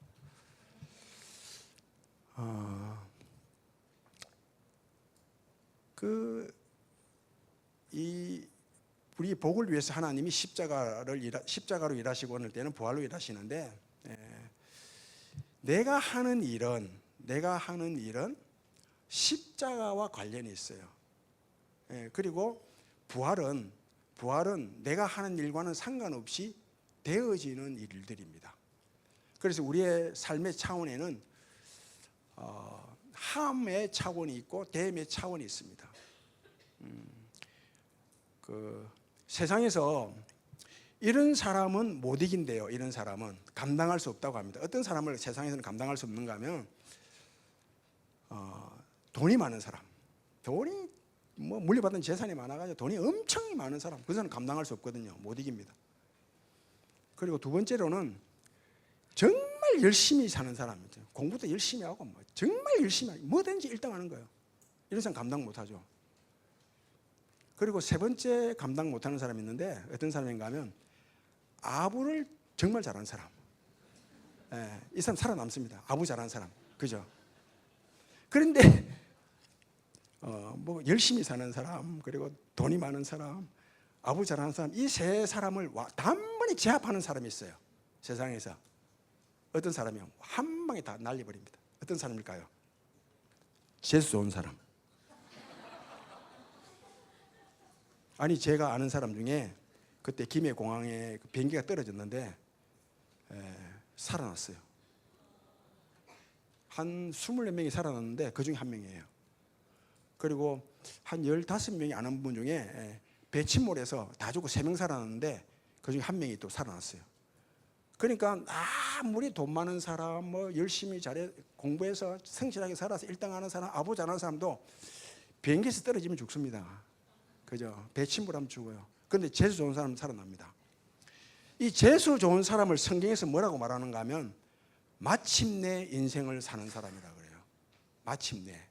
Speaker 3: 우리 복을 위해서 하나님이 십자가로 일하시고 어느 때는 부활로 일하시는데, 내가 하는 일은 십자가와 관련이 있어요. 그리고 부활은 내가 하는 일과는 상관없이 되어지는 일들입니다. 그래서 우리의 삶의 차원에는 함의 차원이 있고 됨의 차원이 있습니다. 세상에서 이런 사람은 못 이긴대요. 이런 사람은 감당할 수 없다고 합니다. 어떤 사람을 세상에서는 감당할 수 없는가 하면 돈이 많은 사람, 돈이 뭐 물려받은 재산이 많아가지고 돈이 엄청 많은 사람, 그 사람은 감당할 수 없거든요. 못 이깁니다. 그리고 두 번째로는 정말 열심히 사는 사람이죠. 공부도 열심히 하고 뭐 정말 열심히 하고 뭐든지 1등 하는 거예요. 이런 사람 감당 못하죠. 그리고 세 번째 감당 못하는 사람이 있는데 어떤 사람인가 하면 아부를 정말 잘하는 사람. 이 사람 살아남습니다. 아부 잘하는 사람. 그죠? 그런데 뭐 열심히 사는 사람, 그리고 돈이 많은 사람, 아부 잘하는 사람, 이 세 사람을 단번에 제압하는 사람이 있어요. 세상에서. 어떤 사람이요? 한 방에 다 날려버립니다. 어떤 사람일까요? 재수 좋은 사람. 아니, 제가 아는 사람 중에 그때 김해공항에 비행기가 떨어졌는데 살아났어요. 한 24명이 살아났는데 그 중에 한 명이에요. 그리고 한 15명이 아는 분 중에 배 침몰해서 다 죽고 3명 살아났는데 그 중에 한 명이 또 살아났어요. 그러니까 아무리 돈 많은 사람, 뭐 열심히 잘해 공부해서 성실하게 살아서 1등 하는 사람, 아부 잘하는 사람도 비행기에서 떨어지면 죽습니다. 그죠? 배 침몰하면 죽어요. 그런데 재수 좋은 사람은 살아납니다. 이 재수 좋은 사람을 성경에서 뭐라고 말하는가 하면 마침내 인생을 사는 사람이라고 그래요. 마침내.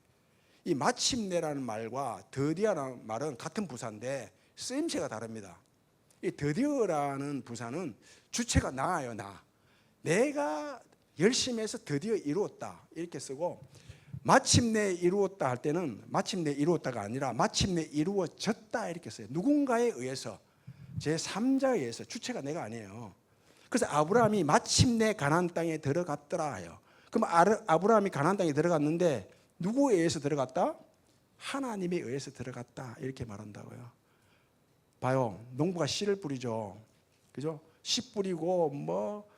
Speaker 3: 이 마침내라는 말과 드디어라는 말은 같은 부사인데 쓰임새가 다릅니다. 이 드디어라는 부사는 주체가 나예요. 내가 열심히 해서 드디어 이루었다 이렇게 쓰고, 마침내 이루었다 할 때는 마침내 이루었다가 아니라 마침내 이루어졌다 이렇게 써요. 누군가에 의해서, 제3자에 의해서. 주체가 내가 아니에요. 그래서 아브라함이 마침내 가나안 땅에 들어갔더라 해요. 그럼 아브라함이 가나안 땅에 들어갔는데 누구에 의해서 들어갔다? 하나님에 의해서 들어갔다 이렇게 말한다고요. 봐요, 농부가 씨를 뿌리죠. 그죠? 씨 뿌리고 뭐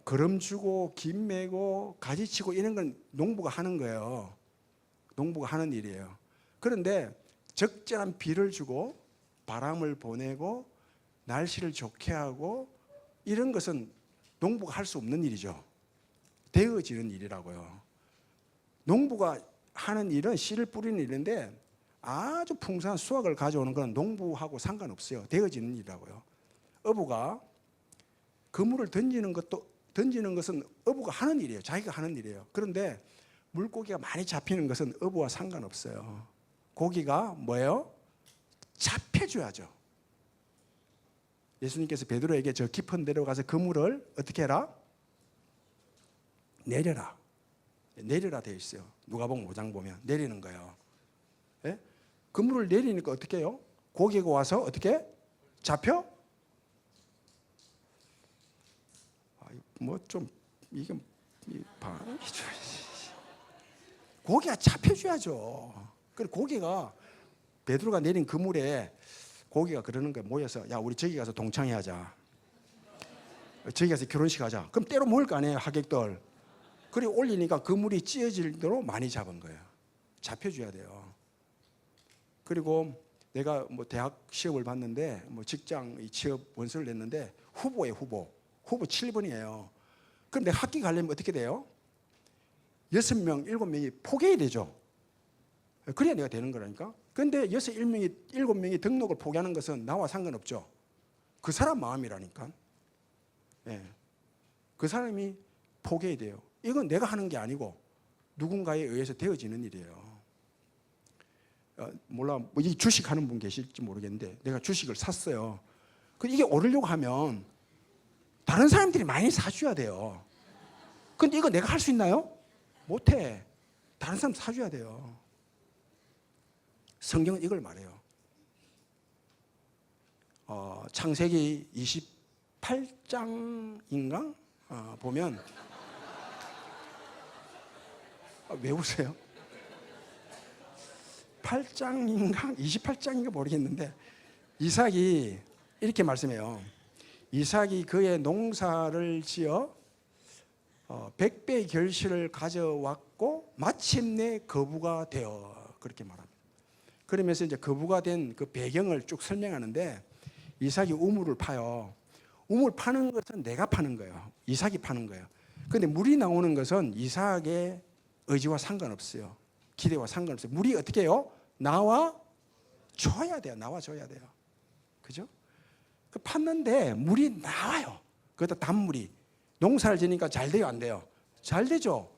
Speaker 3: 거름 주고 김 매고 가지 치고 이런 건 농부가 하는 거예요. 농부가 하는 일이에요. 그런데 적절한 비를 주고 바람을 보내고 날씨를 좋게 하고 이런 것은 농부가 할 수 없는 일이죠. 되어지는 일이라고요. 농부가 하는 일은 씨를 뿌리는 일인데 아주 풍성한 수확을 가져오는 건 농부하고 상관없어요. 되어지는 일이라고요. 어부가 그물을 던지는 것은 어부가 하는 일이에요. 자기가 하는 일이에요. 그런데 물고기가 많이 잡히는 것은 어부와 상관없어요. 고기가 뭐예요? 잡혀줘야죠. 예수님께서 베드로에게 저 깊은 데로 가서 그물을 어떻게 해라? 내려라. 내려라 되어 있어요. 누가복음 5장 보면 내리는 거예요. 예? 그물을 내리니까 어떻게 해요? 고기가 와서 어떻게? 잡혀? 뭐 좀 이게 반응이 좀 고기가 잡혀줘야죠. 그래 고기가 베드로가 내린 그물에 고기가 그러는 거야. 모여서 야 우리 저기 가서 동창회 하자. 저기 가서 결혼식 하자. 그럼 때로 모일 거 아니에요 하객들. 그리고 올리니까 그물이 찢어질 대로 많이 잡은 거예요. 잡혀줘야 돼요. 그리고 내가 뭐 대학 시험을 봤는데 뭐 직장 취업 원서를 냈는데 후보예요 후보 7번이에요. 그럼 내가 학기 가려면 어떻게 돼요? 6명 7명이 포기해야 되죠. 그래야 내가 되는 거라니까. 그런데 7명이 등록을 포기하는 것은 나와 상관없죠. 그 사람 마음이라니까. 예. 그 사람이 포기해야 돼요. 이건 내가 하는 게 아니고 누군가에 의해서 되어지는 일이에요. 몰라, 뭐 이 주식하는 분 계실지 모르겠는데 내가 주식을 샀어요. 이게 오르려고 하면 다른 사람들이 많이 사줘야 돼요. 근데 이거 내가 할 수 있나요? 못해. 다른 사람 사줘야 돼요. 성경은 이걸 말해요. 창세기 28장인가 보면 왜 웃으세요? 8장인가 28장인가 모르겠는데 이삭이 이렇게 말씀해요. 이삭이 그의 농사를 지어 100배의 결실을 가져왔고 마침내 거부가 되어 그렇게 말합니다. 그러면서 이제 거부가 된 그 배경을 쭉 설명하는데 이삭이 우물을 파요. 우물 파는 것은 내가 파는 거예요. 이삭이 파는 거예요. 그런데 물이 나오는 것은 이삭의 의지와 상관없어요. 기대와 상관없어요. 물이 어떻게 해요? 나와 줘야 돼요. 나와 줘야 돼요. 그죠? 그 팠는데 물이 나와요. 그것도 단물이. 농사를 지니까 잘 돼요, 안 돼요? 잘 되죠.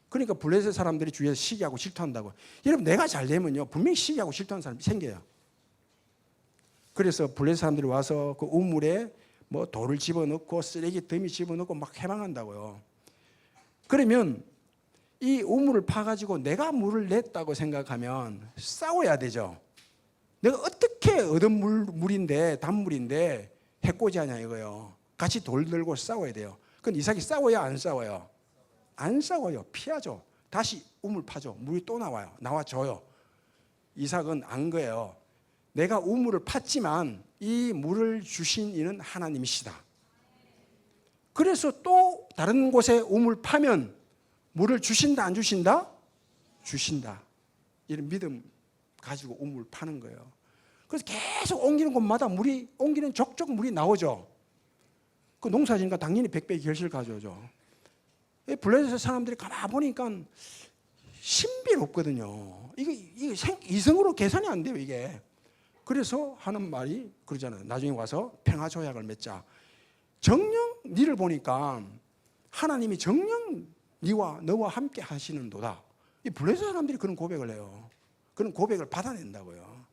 Speaker 3: 그러니까 블레셋 사람들이 주위에서 시기하고 질투한다고. 여러분 내가 잘 되면요 분명히 시기하고 질투하는 사람이 생겨요. 그래서 블레셋 사람들이 와서 그 우물에 뭐 돌을 집어넣고 쓰레기 더미 집어넣고 막 해방한다고요. 그러면 이 우물을 파가지고 내가 물을 냈다고 생각하면 싸워야 되죠. 내가 어떻게 얻은 물인데 단물인데 해코지하냐 이거요. 같이 돌 들고 싸워야 돼요. 그럼 이삭이 싸워요 안 싸워요? 안 싸워요. 피하죠. 다시 우물 파죠. 물이 또 나와요. 나와줘요. 이삭은 안 거예요. 내가 우물을 팠지만 이 물을 주신 이는 하나님이시다. 그래서 또 다른 곳에 우물 파면 물을 주신다 안 주신다? 주신다. 이런 믿음 가지고 우물 파는 거예요. 그래서 계속 옮기는 곳마다 물이 옮기는 족족 물이 나오죠. 그 농사지니까 당연히 100배의 결실을 가져오죠. 블레셋 사람들이 가만 보니까 신비롭거든요. 이게 이성으로 계산이 안 돼요, 이게. 그래서 하는 말이 그러잖아요. 나중에 와서 평화조약을 맺자. 정녕 니를 보니까 하나님이 정녕 니와 너와 함께 하시는도다. 이 블레셋 사람들이 그런 고백을 해요. 그런 고백을 받아낸다고요.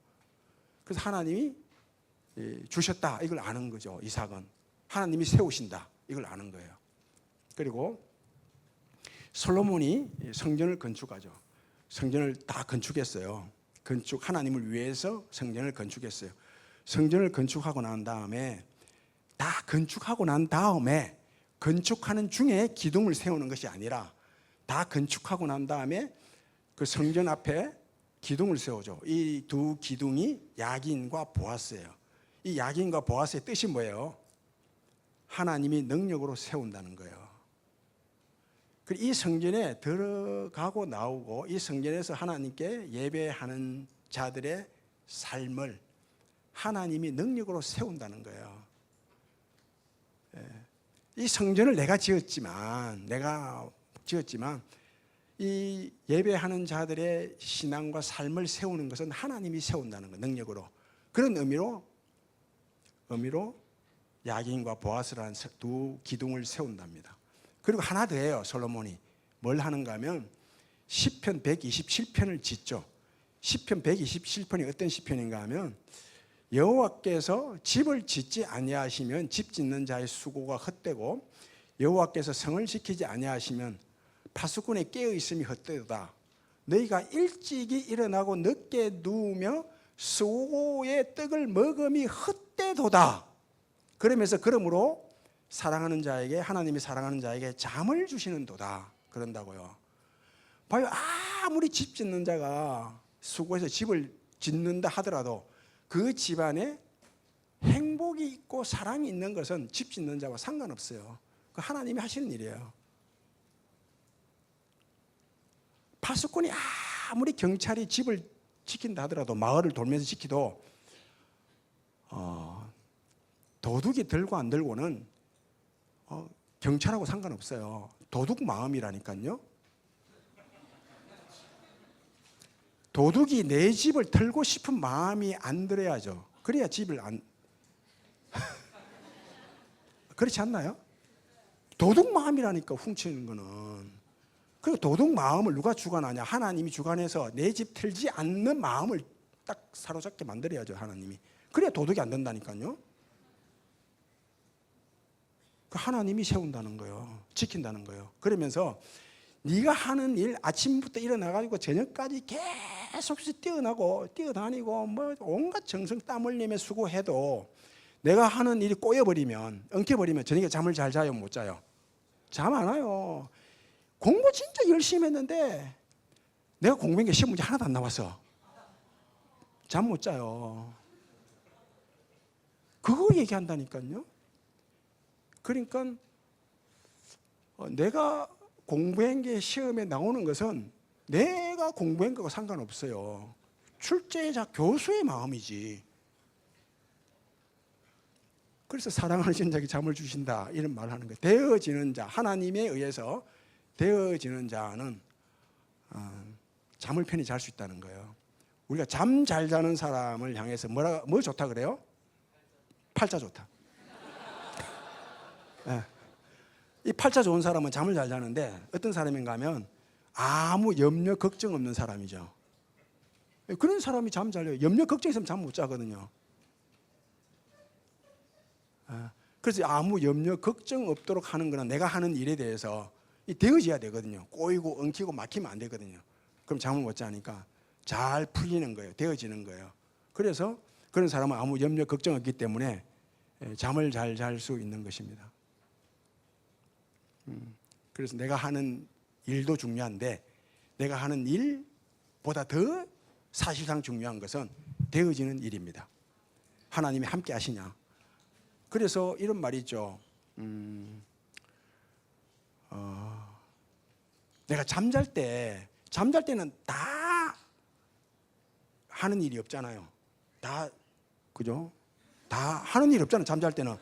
Speaker 3: 그래서 하나님이 주셨다 이걸 아는 거죠. 이삭은. 하나님이 세우신다 이걸 아는 거예요. 그리고 솔로몬이 성전을 건축하죠. 성전을 다 건축했어요. 하나님을 위해서 성전을 건축했어요. 성전을 건축하고 난 다음에 다 건축하고 난 다음에 건축하는 중에 기둥을 세우는 것이 아니라 다 건축하고 난 다음에 그 성전 앞에 기둥을 세우죠. 이 두 기둥이 야긴과 보아스예요. 이 야긴과 보아스의 뜻이 뭐예요? 하나님이 능력으로 세운다는 거예요. 이 성전에 들어가고 나오고 이 성전에서 하나님께 예배하는 자들의 삶을 하나님이 능력으로 세운다는 거예요. 이 성전을 내가 지었지만 이 예배하는 자들의 신앙과 삶을 세우는 것은 하나님이 세운다는 거예요. 능력으로. 그런 의미로 야긴과 보아스라는 두 기둥을 세운답니다. 그리고 하나 더 해요. 솔로몬이 뭘 하는가 하면 시편 127편을 짓죠. 시편 127편이 어떤 시편인가 하면 여호와께서 집을 짓지 아니하시면 집 짓는 자의 수고가 헛되고 여호와께서 성을 지키지 아니하시면 파수꾼의 깨어 있음이 헛되도다. 너희가 일찍이 일어나고 늦게 누우며 수고의 떡을 먹음이 헛되도다. 그러므로 사랑하는 자에게 하나님이 사랑하는 자에게 잠을 주시는도다 그런다고요. 봐요. 아무리 집 짓는 자가 수고해서 집을 짓는다 하더라도 그 집안에 행복이 있고 사랑이 있는 것은 집 짓는 자와 상관없어요. 그 하나님이 하시는 일이에요. 파수꾼이 아무리 경찰이 집을 지킨다 하더라도 마을을 돌면서 지키도 도둑이 들고 안 들고는 경찰하고 상관없어요. 도둑 마음이라니까요. 도둑이 내 집을 털고 싶은 마음이 안 들어야죠. 그래야 집을 안 그렇지 않나요? 도둑 마음이라니까 훔치는 거는. 그리고 도둑 마음을 누가 주관하냐? 하나님이 주관해서 내 집 털지 않는 마음을 딱 사로잡게 만들어야죠, 하나님이. 그래야 도둑이 안 된다니까요. 그 하나님이 세운다는 거예요. 지킨다는 거예요. 그러면서 네가 하는 일 아침부터 일어나가지고 저녁까지 계속해서 뛰어다니고 뭐 온갖 정성 땀 흘리며 수고해도 내가 하는 일이 꼬여버리면 엉켜버리면 저녁에 잠을 잘 자요, 못 자요? 잠 안 와요. 공부 진짜 열심히 했는데 내가 공부한 게 시험 문제 하나도 안 나왔어. 잠 못 자요. 그거 얘기한다니까요. 그러니까 내가 공부한 게 시험에 나오는 것은 내가 공부한 거와 상관없어요. 출제자 교수의 마음이지. 그래서 사랑하는 자에게 잠을 주신다 이런 말을 하는 거예요. 되어지는 자, 하나님에 의해서 되어지는 자는 잠을 편히 잘 수 있다는 거예요. 우리가 잠 잘 자는 사람을 향해서 뭐 좋다 그래요? 팔자 좋다. 네. 이 팔자 좋은 사람은 잠을 잘 자는데 어떤 사람인가 하면 아무 염려 걱정 없는 사람이죠. 그런 사람이 잠 잘 자요. 염려 걱정 있으면 잠 못 자거든요. 그래서 아무 염려 걱정 없도록 하는 거는 내가 하는 일에 대해서 되어져야 되거든요. 꼬이고 엉키고 막히면 안 되거든요. 그럼 잠을 못 자니까 잘 풀리는 거예요. 되어지는 거예요. 그래서 그런 사람은 아무 염려 걱정 없기 때문에 잠을 잘 잘 수 있는 것입니다. 그래서 내가 하는 일도 중요한데 내가 하는 일보다 더 사실상 중요한 것은 되어지는 일입니다. 하나님이 함께 하시냐. 그래서 이런 말이 있죠. 내가 잠잘 때는 다 하는 일이 없잖아요. 다 그죠? 다 하는 일이 없잖아요. 잠잘 때는.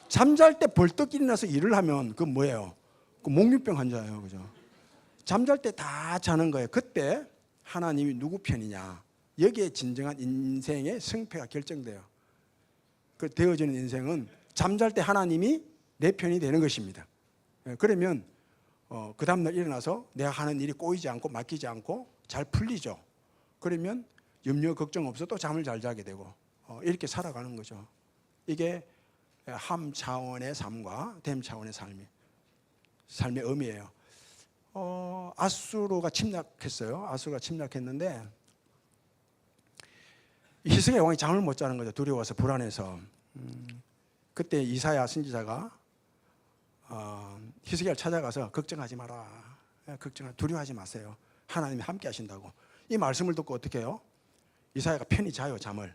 Speaker 3: 잠잘 때 벌떡 일어나서 일을 하면 그건 뭐예요? 그 목류병 환자예요. 그죠? 잠잘 때 다 자는 거예요. 그때 하나님이 누구 편이냐. 여기에 진정한 인생의 승패가 결정돼요. 그 되어지는 인생은 잠잘 때 하나님이 내 편이 되는 것입니다. 그러면 그 다음날 일어나서 내가 하는 일이 꼬이지 않고 막히지 않고 잘 풀리죠. 그러면 염려 걱정 없어 또 잠을 잘 자게 되고 이렇게 살아가는 거죠. 이게 함 차원의 삶과 댐 차원의 삶의 의미예요. 아수르가 침략했어요. 아수르가 침략했는데 히스기야 왕이 잠을 못 자는 거죠. 두려워서 불안해서. 그때 이사야 선지자가 히스기야를 찾아가서 걱정하지 마라. 두려워하지 마세요. 하나님이 함께 하신다고. 이 말씀을 듣고 어떻게 해요? 이사야가 편히 자요, 잠을.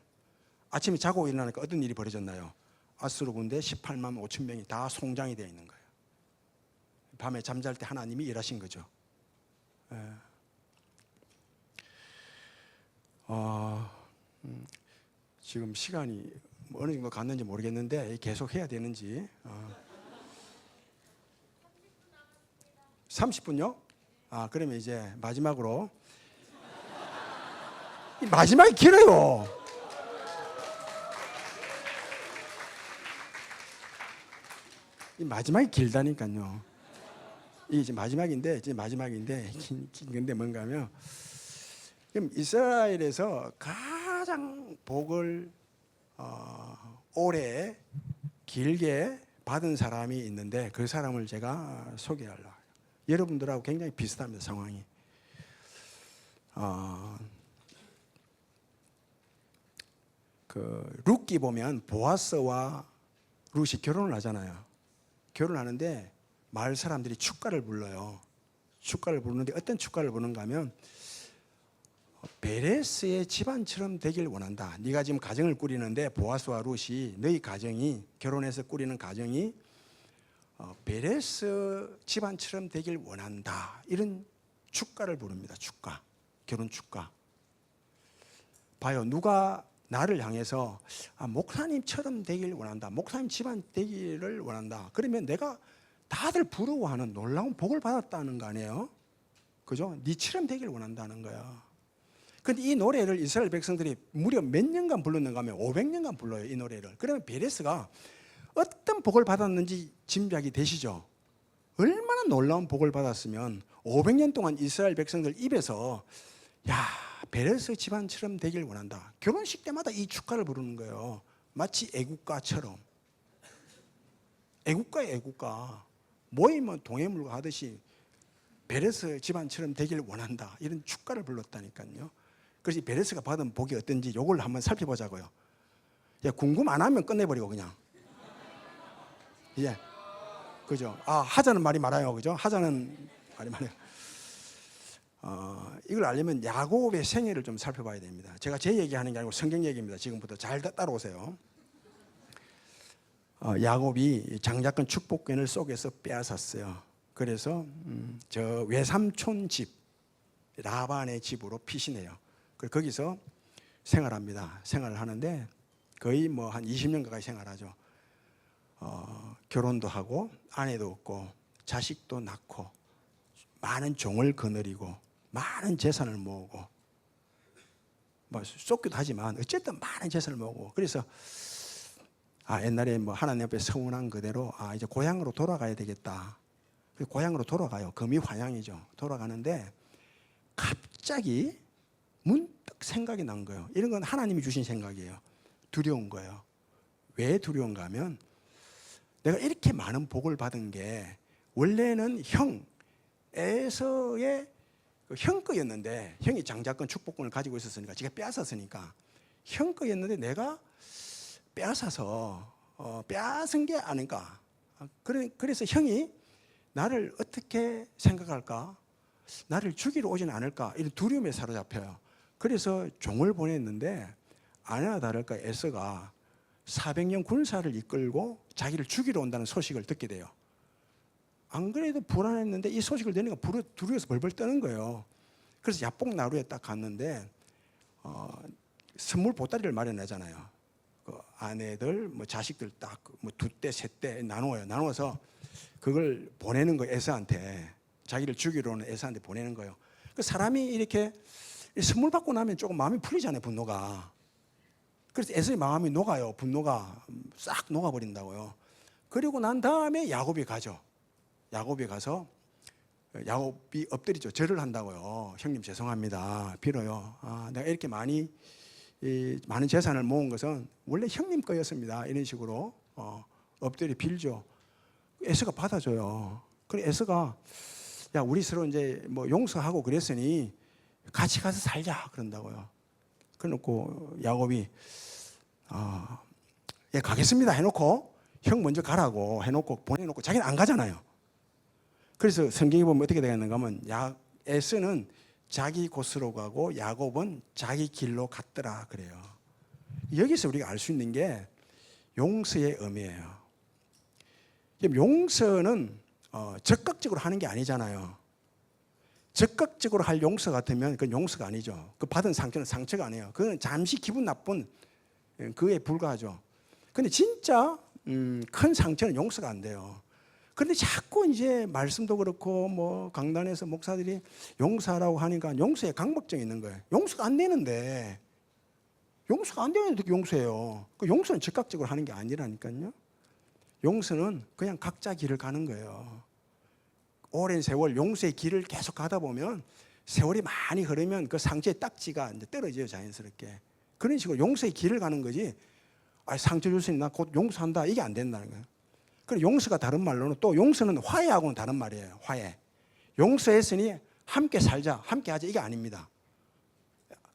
Speaker 3: 아침에 자고 일어나니까 어떤 일이 벌어졌나요? 아수르 군대 18만 5천 명이 다 송장이 되어 있는 거예요. 밤에 잠잘 때 하나님이 일하신 거죠. 지금 시간이 어느 정도 갔는지 모르겠는데 계속 해야 되는지. 30분요? 그러면 이제 마지막으로. 이 마지막이 길어요. 이 마지막이 길다니까요. 이게 이제 마지막인데 긴데 뭔가 하면 그럼 이스라엘에서 가장 복을 오래 길게 받은 사람이 있는데 그 사람을 제가 소개하려고 해요. 여러분들하고 굉장히 비슷합니다, 상황이. 그 룻기 보면 보아스와 룻이 결혼을 하잖아요. 결혼하는데 마을 사람들이 축가를 불러요. 축가를 부르는데 어떤 축가를 부르는가 하면 베레스의 집안처럼 되길 원한다. 네가 지금 가정을 꾸리는데 보아스와 룻이 너희 가정이 결혼해서 꾸리는 가정이 베레스 집안처럼 되길 원한다. 이런 축가를 부릅니다. 축가, 결혼 축가. 봐요. 누가 나를 향해서 목사님처럼 되길 원한다. 목사님 집안 되기를 원한다. 그러면 내가 다들 부러워하는 놀라운 복을 받았다는 거 아니에요? 그죠? 니처럼 되길 원한다는 거야. 근데 이 노래를 이스라엘 백성들이 무려 몇 년간 불렀는가 하면 500년간 불러요. 이 노래를. 그러면 베레스가 어떤 복을 받았는지 짐작이 되시죠? 얼마나 놀라운 복을 받았으면 500년 동안 이스라엘 백성들 입에서 야, 베레스 집안처럼 되길 원한다. 결혼식 때마다 이 축가를 부르는 거예요. 마치 애국가처럼. 애국가예요, 애국가. 모이면 동해물과 하듯이 베레스 집안처럼 되길 원한다. 이런 축가를 불렀다니까요. 그래서 이 베레스가 받은 복이 어떤지 이걸 한번 살펴보자고요. 야, 궁금 안 하면 끝내버리고 그냥. 예, 그죠? 하자는 말이 많아요, 그죠? 하자는 말이 많아요. 이걸 알려면 야곱의 생애를 좀 살펴봐야 됩니다. 제가 제 얘기하는 게 아니고 성경 얘기입니다. 지금부터 잘 따라오세요. 야곱이 장자권 축복권을 속에서 빼앗았어요. 그래서 저 외삼촌 집 라반의 집으로 피신해요. 거기서 생활합니다. 생활을 하는데 거의 뭐 한 20년 가까이 생활하죠. 결혼도 하고 아내도 없고 자식도 낳고 많은 종을 거느리고 많은 재산을 모으고 뭐 쏟기도 하지만 어쨌든 많은 재산을 모으고 그래서 옛날에 뭐 하나님 앞에 서운한 그대로 이제 고향으로 돌아가야 되겠다. 고향으로 돌아가요. 금이환양이죠. 돌아가는데 갑자기 문득 생각이 난 거예요. 이런 건 하나님이 주신 생각이에요. 두려운 거예요. 왜 두려운가 하면 내가 이렇게 많은 복을 받은 게 원래는 형 에서의 형 거였는데 형이 장자권 축복권을 가지고 있었으니까 지가 빼앗았으니까 형 거였는데 내가 빼앗아서 빼앗은 게 아닌가. 그래서 형이 나를 어떻게 생각할까? 나를 죽이러 오지는 않을까? 이런 두려움에 사로잡혀요. 그래서 종을 보냈는데 아니나 다를까 에서가 400년 군사를 이끌고 자기를 죽이러 온다는 소식을 듣게 돼요. 안 그래도 불안했는데 이 소식을 내니까 두려워서 벌벌 떠는 거예요. 그래서 야복나루에 딱 갔는데 선물 보따리를 마련하잖아요. 그 아내들, 뭐 자식들 딱 뭐 2대, 3대 나누어요. 나누어서 그걸 보내는 거예요. 에서한테. 자기를 죽이러 오는 에서한테 보내는 거예요. 그 사람이 이렇게 선물 받고 나면 조금 마음이 풀리잖아요. 분노가. 그래서 에서의 마음이 녹아요. 분노가 싹 녹아버린다고요. 그리고 난 다음에 야곱이 가죠. 야곱이 가서 야곱이 엎드리죠. 절을 한다고요. 형님 죄송합니다. 빌어요. 내가 이렇게 많은 재산을 모은 것은 원래 형님 거였습니다. 이런 식으로 엎드려 빌죠. 에서가 받아줘요. 그래 에서가 야 우리 서로 이제 뭐 용서하고 그랬으니 같이 가서 살자 그런다고요. 그래놓고 야곱이 예 가겠습니다 해놓고 형 먼저 가라고 해놓고 보내놓고 자기는 안 가잖아요. 그래서 성경에 보면 어떻게 되겠는가 하면 에서는 자기 곳으로 가고 야곱은 자기 길로 갔더라 그래요. 여기서 우리가 알 수 있는 게 용서의 의미예요. 용서는 적극적으로 하는 게 아니잖아요. 적극적으로 할 용서 같으면 그건 용서가 아니죠. 그 받은 상처는 상처가 아니에요. 그건 잠시 기분 나쁜 그에 불과하죠. 근데 진짜 큰 상처는 용서가 안 돼요. 그런데 자꾸 이제 말씀도 그렇고 뭐 강단에서 목사들이 용서하라고 하니까 용서에 강박증이 있는 거예요. 용서가 안 되는데 어떻게 용서해요? 그 용서는 즉각적으로 하는 게 아니라니까요. 용서는 그냥 각자 길을 가는 거예요. 오랜 세월 용서의 길을 계속 가다 보면 세월이 많이 흐르면 그 상처의 딱지가 이제 떨어져요, 자연스럽게. 그런 식으로 용서의 길을 가는 거지. 상처 줄 수 있나 곧 용서한다 이게 안 된다는 거예요. 그리고 용서가 다른 말로는 또 용서는 화해하고는 다른 말이에요. 화해. 용서했으니 함께 살자, 함께 하자 이게 아닙니다.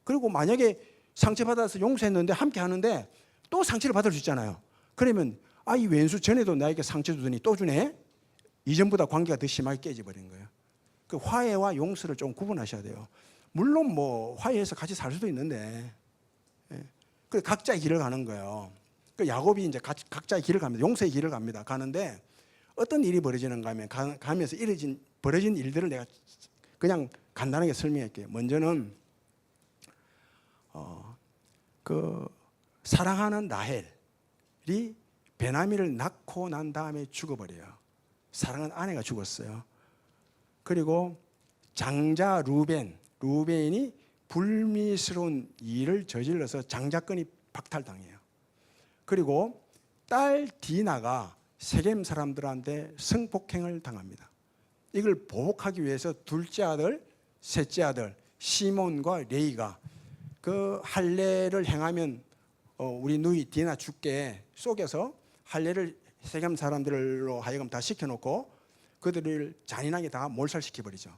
Speaker 3: 그리고 만약에 상처받아서 용서했는데 함께 하는데 또 상처를 받을 수 있잖아요. 그러면 이 왼수 전에도 나에게 상처 주더니 또 주네. 이전보다 관계가 더 심하게 깨져버린 거예요. 그 화해와 용서를 좀 구분하셔야 돼요. 물론 뭐 화해해서 같이 살 수도 있는데, 그 각자의 길을 가는 거예요. 그 야곱이 이제 각자의 길을 갑니다. 용서의 길을 갑니다. 가는데 어떤 일이 벌어지는가 하면 가면서 벌어진 일들을 내가 그냥 간단하게 설명할게요. 먼저는 그 사랑하는 라헬이 베냐민을 낳고 난 다음에 죽어버려요. 사랑하는 아내가 죽었어요. 그리고 장자 루벤이 불미스러운 일을 저질러서 장자권이 박탈당해요. 그리고 딸 디나가 세겜 사람들한테 성폭행을 당합니다. 이걸 보복하기 위해서 둘째 아들, 셋째 아들 시몬과 레이가 그 할례를 행하면 우리 누이 디나 죽게 속여서 할례를 세겜 사람들로 하여금 다 시켜놓고 그들을 잔인하게 다 몰살시켜버리죠.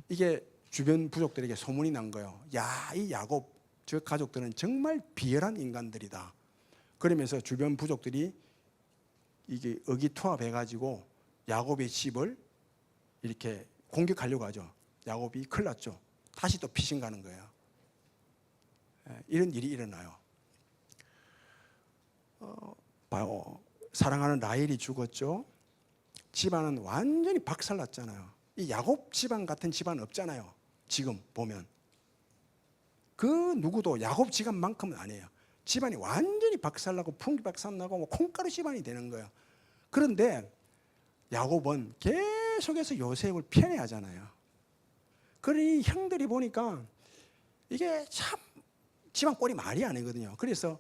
Speaker 3: 이게 주변 부족들에게 소문이 난 거예요. 야, 이 야곱 저 가족들은 정말 비열한 인간들이다. 그러면서 주변 부족들이 이게 의기투합해가지고 야곱의 집을 이렇게 공격하려고 하죠. 야곱이 큰일 났죠. 다시 또 피신 가는 거예요. 이런 일이 일어나요. 봐요. 사랑하는 라헬이 죽었죠. 집안은 완전히 박살났잖아요. 이 야곱 집안 같은 집안 없잖아요. 지금 보면 그 누구도 야곱 집안만큼은 아니에요. 집안이 완전히 박살나고 풍기박살나고 뭐 콩가루 집안이 되는 거예요. 그런데 야곱은 계속해서 요셉을 편애하잖아요. 그러니 형들이 보니까 이게 참 집안 꼴이 말이 아니거든요. 그래서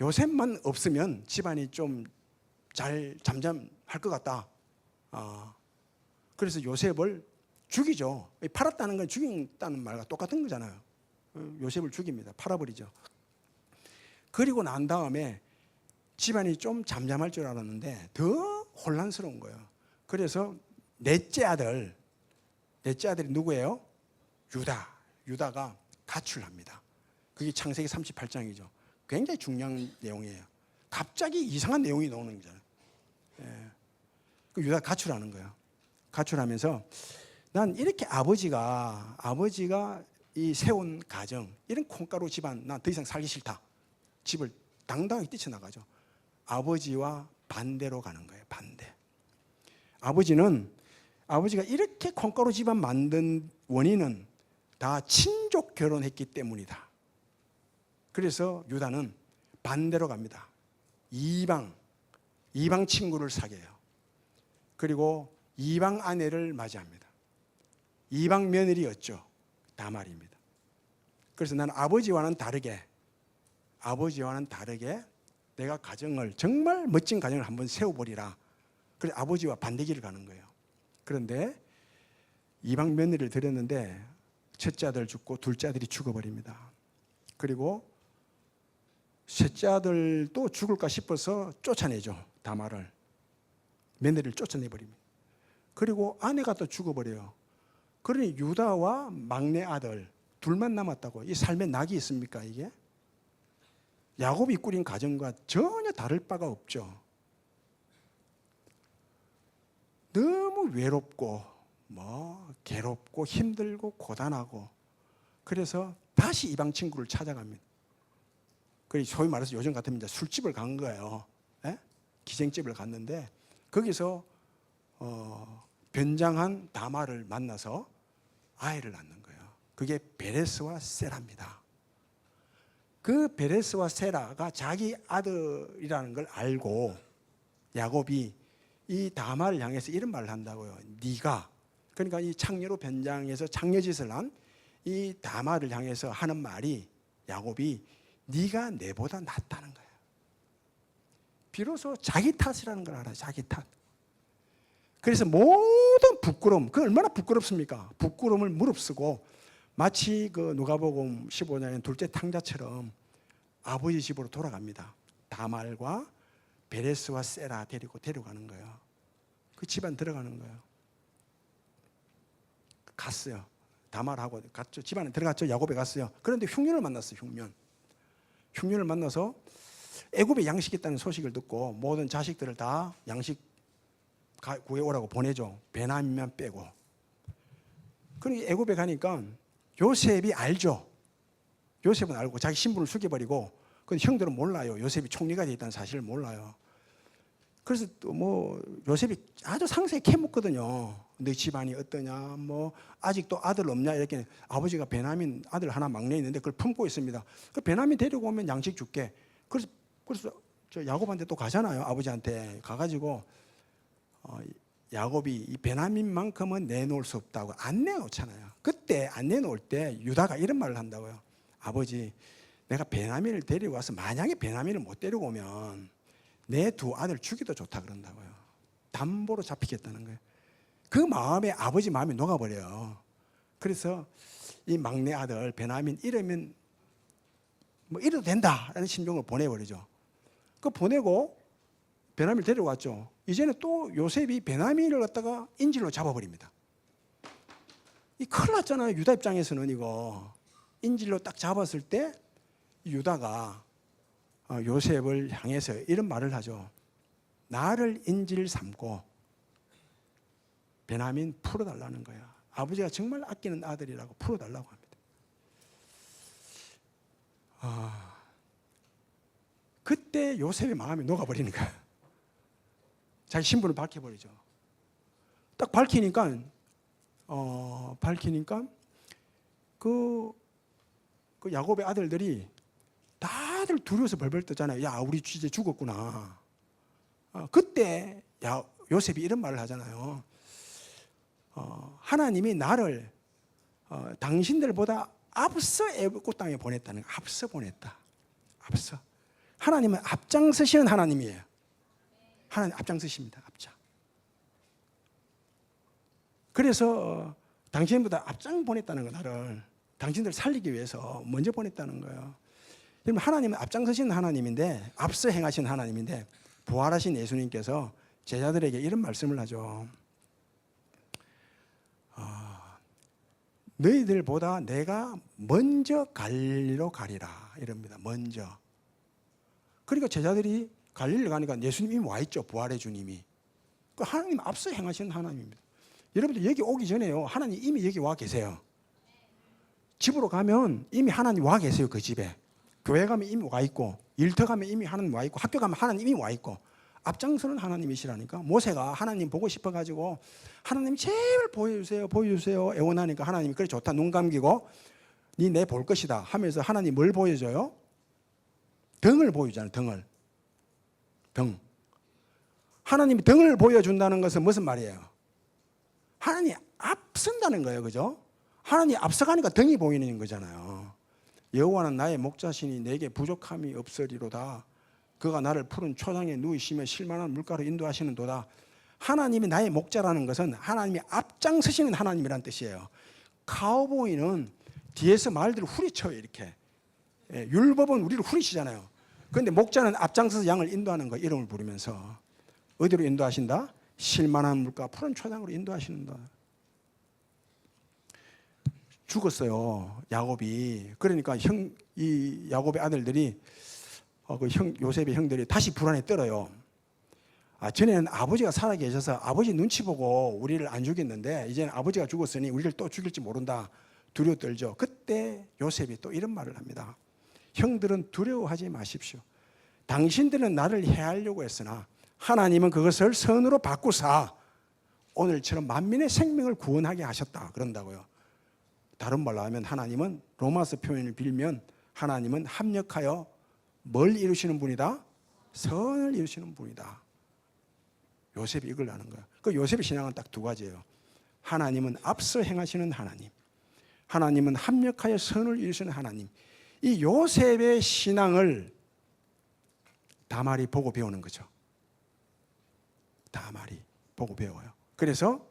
Speaker 3: 요셉만 없으면 집안이 좀 잘 잠잠할 것 같다. 그래서 요셉을 죽이죠. 팔았다는 건 죽인다는 말과 똑같은 거잖아요. 요셉을 죽입니다. 팔아버리죠. 그리고 난 다음에 집안이 좀 잠잠할 줄 알았는데 더 혼란스러운 거예요. 그래서 넷째 아들이 누구예요? 유다가 가출합니다. 그게 창세기 38장이죠. 굉장히 중요한 내용이에요. 갑자기 이상한 내용이 나오는 거잖아요. 그 유다가 가출하는 거예요. 가출하면서 난 이렇게 아버지가 이 세운 가정, 이런 콩가루 집안 난 더 이상 살기 싫다. 집을 당당하게 뛰쳐나가죠. 아버지와 반대로 가는 거예요. 반대. 아버지가 이렇게 콩가루 집안 만든 원인은 다 친족 결혼했기 때문이다. 그래서 유다는 반대로 갑니다. 이방 친구를 사귀어요. 그리고 이방 아내를 맞이합니다. 이방 며느리였죠. 다말입니다. 그래서 나는 아버지와는 다르게 내가 가정을 정말 멋진 가정을 한번 세워보리라. 그래서 아버지와 반대길을 가는 거예요. 그런데 이방 며느리를 들였는데 첫째 아들 죽고 둘째 아들이 죽어버립니다. 그리고 셋째 아들도 죽을까 싶어서 쫓아내죠. 다말을. 며느리를 쫓아내버립니다. 그리고 아내가 또 죽어버려요. 그러니 유다와 막내 아들 둘만 남았다고. 이 삶에 낙이 있습니까 이게? 야곱이 꾸린 가정과 전혀 다를 바가 없죠. 너무 외롭고 괴롭고 힘들고 고단하고 그래서 다시 이방 친구를 찾아갑니다. 그래서 소위 말해서 요즘 같으면 이제 술집을 간 거예요. 기생집을 갔는데 거기서 변장한 다말을 만나서 아이를 낳는 거예요. 그게 베레스와 세라입니다. 그 베레스와 세라가 자기 아들이라는 걸 알고 야곱이 이 다말을 향해서 이런 말을 한다고요. 네가 그러니까 이 창녀로 변장해서 창녀짓을 한 이 다말을 향해서 하는 말이 야곱이 네가 내보다 낫다는 거예요. 비로소 자기 탓이라는 걸 알아요. 자기 탓. 그래서 모든 부끄러움, 그 얼마나 부끄럽습니까? 부끄러움을 무릅쓰고 마치 그 누가복음 15장의 둘째 탕자처럼 아버지 집으로 돌아갑니다. 다말과 베레스와 세라 데려가는 거예요. 그 집안 들어가는 거예요. 갔어요. 다말하고 갔죠. 집안에 들어갔죠. 야곱에 갔어요. 그런데 흉년을 만났어요. 흉년을 만나서 애굽에 양식이 있다는 소식을 듣고 모든 자식들을 다 양식 구해오라고 보내죠. 베냐민만 빼고. 그러니 애굽에 가니까 요셉이 알죠. 요셉은 알고 자기 신분을 숨겨버리고, 근데 형들은 몰라요. 요셉이 총리가 돼 있다는 사실을 몰라요. 그래서 또 뭐 요셉이 아주 상세히 캐묻거든요. 너 집안이 어떠냐, 뭐 아직도 아들 없냐, 이렇게. 아버지가 베냐민 아들 하나 막내 있는데 그걸 품고 있습니다. 그 베냐민 데리고 오면 양식 줄게. 그래서 저 야곱한테 또 가잖아요. 아버지한테 가가지고 야곱이 이 베냐민만큼은 내놓을 수 없다고 안 내놓잖아요. 그때 안 내놓을 때 유다가 이런 말을 한다고요. 아버지, 내가 베냐민을 데리고 와서 만약에 베냐민을 못 데리고 오면 내 두 아들 죽이도 좋다 그런다고요. 담보로 잡히겠다는 거예요. 그 마음에 아버지 마음이 녹아버려요. 그래서 이 막내 아들 베냐민 이러면 뭐 이래도 된다라는 심정을 보내버리죠. 그 보내고 베냐민을 데리고 왔죠. 이제는 또 요셉이 베냐민을 갖다가 인질로 잡아버립니다. 이 큰일 났잖아요. 유다 입장에서는 이거 인질로 딱 잡았을 때 유다가 요셉을 향해서 이런 말을 하죠. 나를 인질 삼고 베냐민 풀어달라는 거야. 아버지가 정말 아끼는 아들이라고 풀어달라고 합니다. 그때 요셉의 마음이 녹아버리는 거야. 자기 신분을 밝혀버리죠. 딱 밝히니까 그 야곱의 아들들이 다들 두려워서 벌벌 떠잖아요. 야, 우리 이제 죽었구나. 그때 요셉이 이런 말을 하잖아요. 하나님이 나를 당신들보다 앞서 애굽 땅에 보냈다는 거예요. 앞서 보냈다. 앞서. 하나님은 앞장서시는 하나님이에요. 하나님 앞장서십니다. 앞장. 그래서 당신보다 앞장 보냈다는 거, 나를 당신들 살리기 위해서 먼저 보냈다는 거예요. 그러면 하나님은 앞장서시는 하나님인데, 앞서 행하신 하나님인데, 부활하신 예수님께서 제자들에게 이런 말씀을 하죠. 너희들보다 내가 먼저 갈리로 가리라 이럽니다. 먼저. 그러니까 제자들이 갈릴리 가니까 예수님이 와 있죠. 부활의 주님이. 그 하나님 앞서 행하시는 하나님입니다. 여러분들 여기 오기 전에요, 하나님 이미 여기 와 계세요. 집으로 가면 이미 하나님 와 계세요. 그 집에. 교회 가면 이미 와 있고, 일터 가면 이미 하나님 와 있고, 학교 가면 하나님 이미 와 있고. 앞장서는 하나님이시라니까. 모세가 하나님 보고 싶어가지고 하나님 제발 보여주세요, 보여주세요 애원하니까 하나님이 그래 좋다, 눈 감기고 니 내 볼 것이다 하면서 하나님 뭘 보여줘요? 등을 보여주잖아요. 등. 하나님이 등을 보여준다는 것은 무슨 말이에요? 하나님이 앞선다는 거예요. 그죠? 하나님이 앞서가니까 등이 보이는 거잖아요. 여호와는 나의 목자시니 내게 부족함이 없으리로다. 그가 나를 푸른 초장에 누이시며 실만한 물가로 인도하시는도다. 하나님이 나의 목자라는 것은 하나님이 앞장서시는 하나님이란 뜻이에요. 카우보이는 뒤에서 말들을 후리쳐요. 이렇게. 율법은 우리를 후리치잖아요. 그런데 목자는 앞장서서 양을 인도하는 거, 이름을 부르면서. 어디로 인도하신다? 실만한 물가 푸른 초장으로 인도하시는다. 죽었어요, 야곱이. 그러니까 이 야곱의 아들들이 요셉의 형들이 다시 불안에 떨어요. 전에는 아버지가 살아 계셔서 아버지 눈치 보고 우리를 안 죽였는데 이제는 아버지가 죽었으니 우리를 또 죽일지 모른다. 두려워 떨죠. 그때 요셉이 또 이런 말을 합니다. 형들은 두려워하지 마십시오. 당신들은 나를 해하려고 했으나 하나님은 그것을 선으로 바꾸사 오늘처럼 만민의 생명을 구원하게 하셨다. 그런다고요. 다른 말로 하면 하나님은, 로마서 표현을 빌면 하나님은 합력하여 뭘 이루시는 분이다? 선을 이루시는 분이다. 요셉이 이걸 아는 거야. 그 요셉의 신앙은 딱 두 가지예요. 하나님은 앞서 행하시는 하나님, 하나님은 합력하여 선을 이루시는 하나님. 이 요셉의 신앙을 다말이 보고 배우는 거죠. 다말이 보고 배워요. 그래서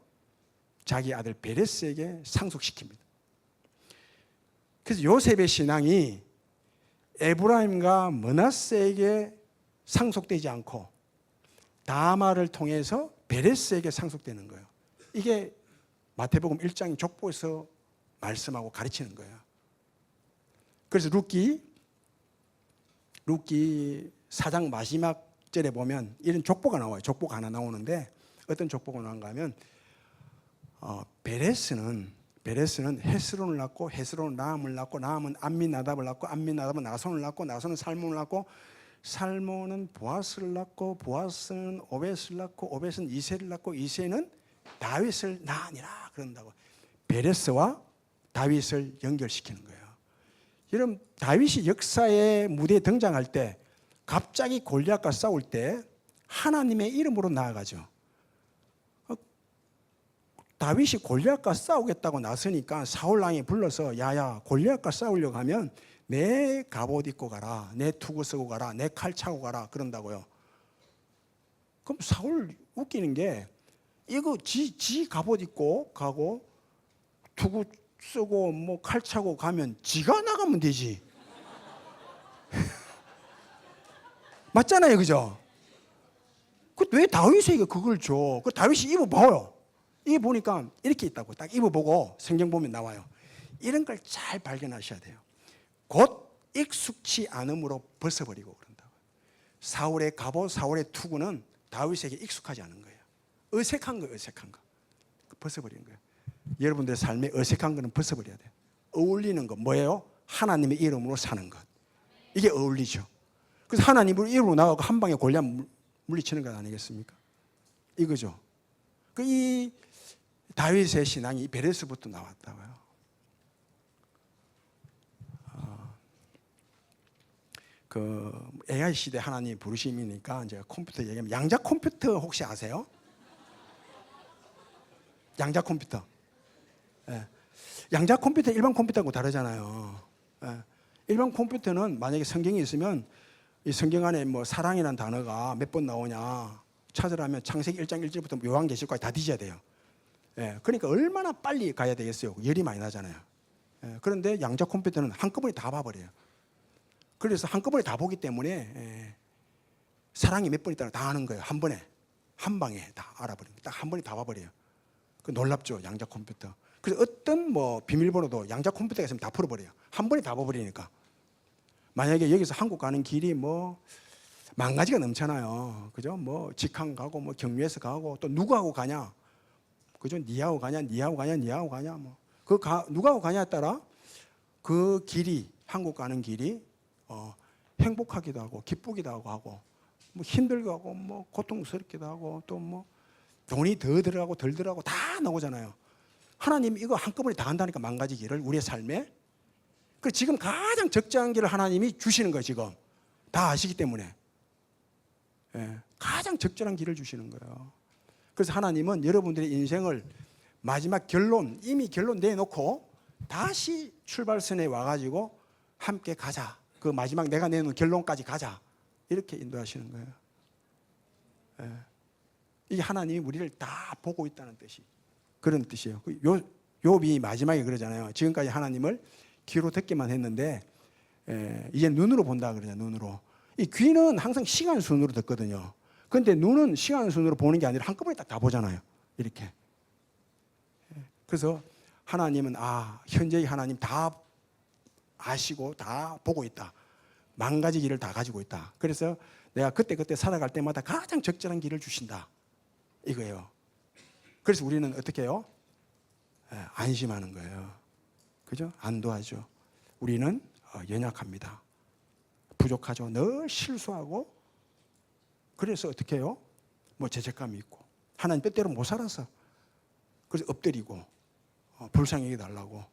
Speaker 3: 자기 아들 베레스에게 상속시킵니다. 그래서 요셉의 신앙이 에브라임과 므낫세에게 상속되지 않고 다말을 통해서 베레스에게 상속되는 거예요. 이게 마태복음 1장 족보에서 말씀하고 가르치는 거예요. 그래서 룻기 룻기 4장 마지막 절에 보면 이런 족보가 나와요. 족보가 하나 나오는데 어떤 족보가 나온가 하면 베레스는 헤스론을 낳고 헤스론은 라함을 낳고 라함은 암미나답을 낳고 암미나답은 나손을 낳고 나손은 살몬을 낳고 살몬은 보아스를 낳고 보아스는 오벳을 낳고 오벳은 이새를 낳고 이새는 다윗을 낳으니라 그런다고. 베레스와 다윗을 연결시키는 거예요. 여러분 다윗이 역사의 무대에 등장할 때 갑자기 골리앗과 싸울 때 하나님의 이름으로 나아가죠. 다윗이 골리앗과 싸우겠다고 나서니까 사울 왕이 불러서 야야 골리앗과 싸우려고 하면 내 갑옷 입고 가라, 내 투구 쓰고 가라, 내 칼 차고 가라 그런다고요. 그럼 사울 웃기는 게 이거 지 갑옷 입고 가고 투구 쓰고 뭐 칼 차고 가면 지가 나가면 되지. 맞잖아요, 그죠? 그 왜 다윗에게 그걸 줘? 그 다윗이 입어봐요. 이게 보니까 이렇게 있다고 딱 입어보고 성경 보면 나와요. 이런 걸 잘 발견하셔야 돼요. 곧 익숙치 않음으로 벗어버리고 그런다고. 사울의 갑옷, 사울의 투구는 다윗에게 익숙하지 않은 거예요. 어색한 거예요, 어색한 거. 벗어버리는 거예요. 여러분들의 삶에 어색한 거는 벗어버려야 돼요. 어울리는 거 뭐예요? 하나님의 이름으로 사는 것. 이게 어울리죠. 그래서 하나님을 이름으로 나가고 한 방에 골리앗 물리치는 것 아니겠습니까? 이거죠. 이 다윗의 신앙이 베레스부터 나왔다고요. 그 AI 시대 하나님 부르심이니까 이제 컴퓨터 얘기하면 양자 컴퓨터 혹시 아세요? 양자 컴퓨터. 예. 양자 컴퓨터 일반 컴퓨터하고 다르잖아요. 예. 일반 컴퓨터는 만약에 성경이 있으면 이 성경 안에 뭐 사랑이라는 단어가 몇 번 나오냐 찾으라면 창세기 1장 1절부터 요한계시록까지 다 뒤져야 돼요. 예. 그러니까 얼마나 빨리 가야 되겠어요. 열이 많이 나잖아요. 예. 그런데 양자 컴퓨터는 한꺼번에 다 봐버려요. 그래서 한꺼번에 다 보기 때문에 사랑이 몇 번 있다고 다 아는 거예요. 한 번에 한 방에 다 알아버리는 거예요. 딱 한 번에 다 봐버려요. 그 놀랍죠, 양자 컴퓨터. 그래서 어떤 뭐 비밀번호도 양자 컴퓨터가 있으면 다 풀어버려요. 한 번에 다 봐버리니까. 만약에 여기서 한국 가는 길이 뭐 만 가지가 넘잖아요. 그죠? 뭐 직항 가고 뭐 경유해서 가고 또 누구하고 가냐, 그죠? 니하고 가냐, 니하고 가냐, 니하고 가냐, 뭐 누구하고 가냐에 따라 그 길이 한국 가는 길이 행복하기도 하고 기쁘기도 하고 뭐 힘들기도 하고 뭐 고통스럽기도 하고 또 뭐 돈이 더 들어가고 덜 들어가고 다 나오잖아요. 하나님 이거 한꺼번에 다 한다니까 만 가지 길을 우리의 삶에. 그 지금 가장 적절한 길을 하나님이 주시는 거예요. 지금 다 아시기 때문에. 예, 가장 적절한 길을 주시는 거예요. 그래서 하나님은 여러분들의 인생을 마지막 결론 이미 결론 내놓고 다시 출발선에 와가지고 함께 가자. 그 마지막 내가 내놓은 결론까지 가자. 이렇게 인도하시는 거예요. 예. 이게 하나님이 우리를 다 보고 있다는 뜻이 그런 뜻이에요. 욥이 마지막에 그러잖아요. 지금까지 하나님을 귀로 듣기만 했는데 이제 눈으로 본다 그러잖아요. 눈으로. 이 귀는 항상 시간 순으로 듣거든요. 그런데 눈은 시간 순으로 보는 게 아니라 한꺼번에 딱 다 보잖아요. 이렇게. 그래서 하나님은 현재의 하나님 다 아시고 다 보고 있다. 만 가지 길을 다 가지고 있다. 그래서 내가 그때 살아갈 때마다 가장 적절한 길을 주신다. 이거예요. 그래서 우리는 어떻게 해요? 안심하는 거예요. 그죠? 안도하죠. 우리는 연약합니다. 부족하죠. 늘 실수하고 그래서 어떻게 해요? 뭐 죄책감이 있고 하나님 뜻대로 못 살아서 그래서 엎드리고 불쌍히 달라고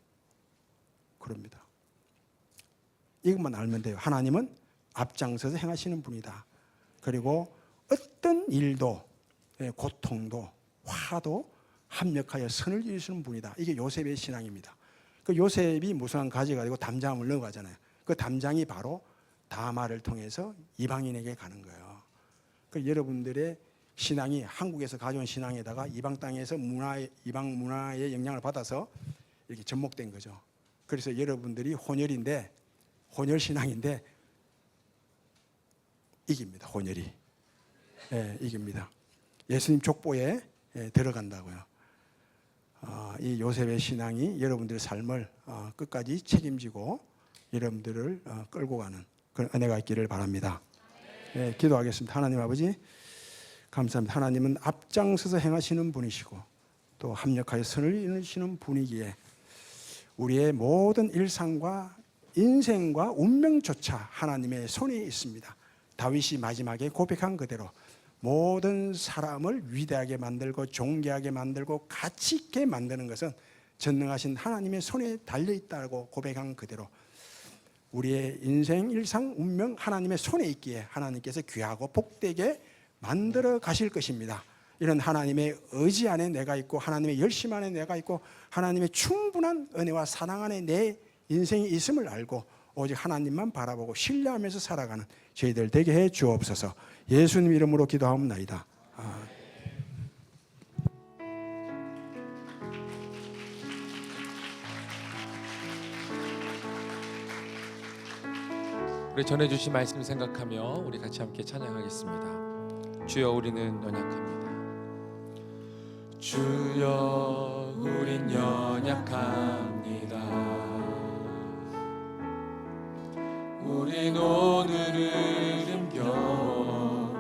Speaker 3: 그럽니다. 이것만 알면 돼요. 하나님은 앞장서서 행하시는 분이다. 그리고 어떤 일도 고통도 화도 합력하여 선을 이루시는 분이다. 이게 요셉의 신앙입니다. 그 요셉이 무성한 가져가지고 담장을 넣어가잖아요. 그 담장이 바로 다말을 통해서 이방인에게 가는 거예요. 그 여러분들의 신앙이 한국에서 가져온 신앙에다가 이방 땅에서 이방 문화의 영향을 받아서 이렇게 접목된 거죠. 그래서 여러분들이 혼혈 신앙인데 이깁니다. 혼혈이. 이깁니다. 예수님 족보에 들어간다고요. 이 요셉의 신앙이 여러분들의 삶을 끝까지 책임지고 여러분들을 끌고 가는 그런 은혜가 있기를 바랍니다. 네, 기도하겠습니다. 하나님 아버지 감사합니다. 하나님은 앞장서서 행하시는 분이시고 또 합력하여 선을 이루시는 분이기에 우리의 모든 일상과 인생과 운명조차 하나님의 손에 있습니다. 다윗이 마지막에 고백한 그대로 모든 사람을 위대하게 만들고 존귀하게 만들고 가치 있게 만드는 것은 전능하신 하나님의 손에 달려있다고 고백한 그대로 우리의 인생, 일상, 운명 하나님의 손에 있기에 하나님께서 귀하고 복되게 만들어 가실 것입니다. 이런 하나님의 의지 안에 내가 있고 하나님의 열심 안에 내가 있고 하나님의 충분한 은혜와 사랑 안에 내 인생이 있음을 알고 오직 하나님만 바라보고 신뢰하면서 살아가는 저희들 되게 해 주옵소서. 예수님 이름으로 기도하옵나이다.
Speaker 1: 우리 전해주신 말씀 생각하며 우리 같이 함께 찬양하겠습니다. 주여 우리는 연약합니다. 주여 우린 연약합니다. 우린 오늘을 힘겨합니다.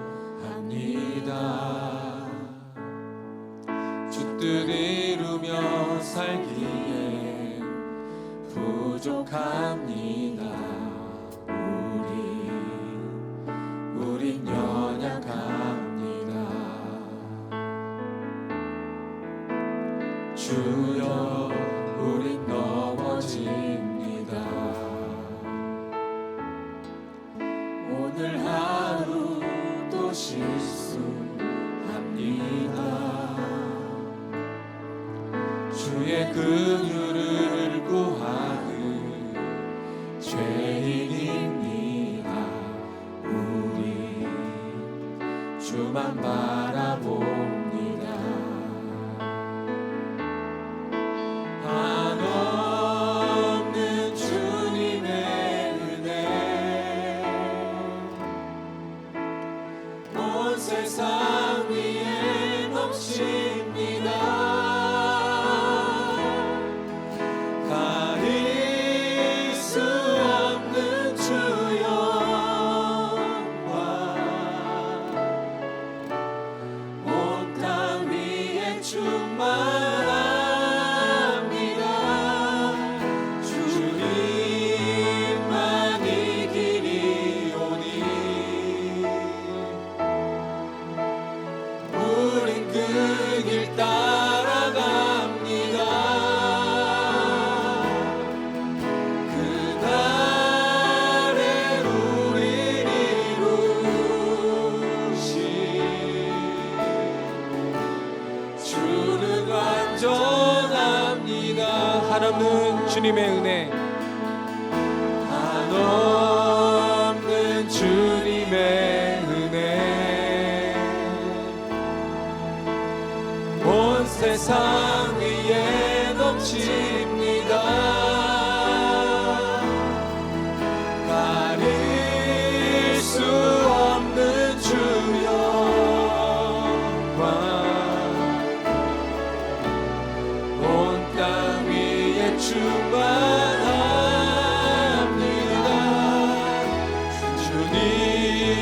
Speaker 1: 주 뜻 이루며 살기에 부족합니다. 우린 연약합니다. 주여 우린 넘어집니다. 오늘 하루 또 실수합니다. 주의 긍휼을 구하는 죄인입니다. 우리 주만 바라봅니다. 한없는 주님의 은혜 온 세상 위에 넘칩니다. 가릴 수 없는 주 영광 온 땅 위에 충만합니다. 주님만이 길이오니 우린 그 길 따라갑니다. 그날에 우릴 이루신 주는 완전합니다. 한없는 주님의 은혜 한없는 주님의 은혜 온 세상 위에 넘칩니다. 가릴 수 없는 주 영광 온 땅 위에 충만합니다.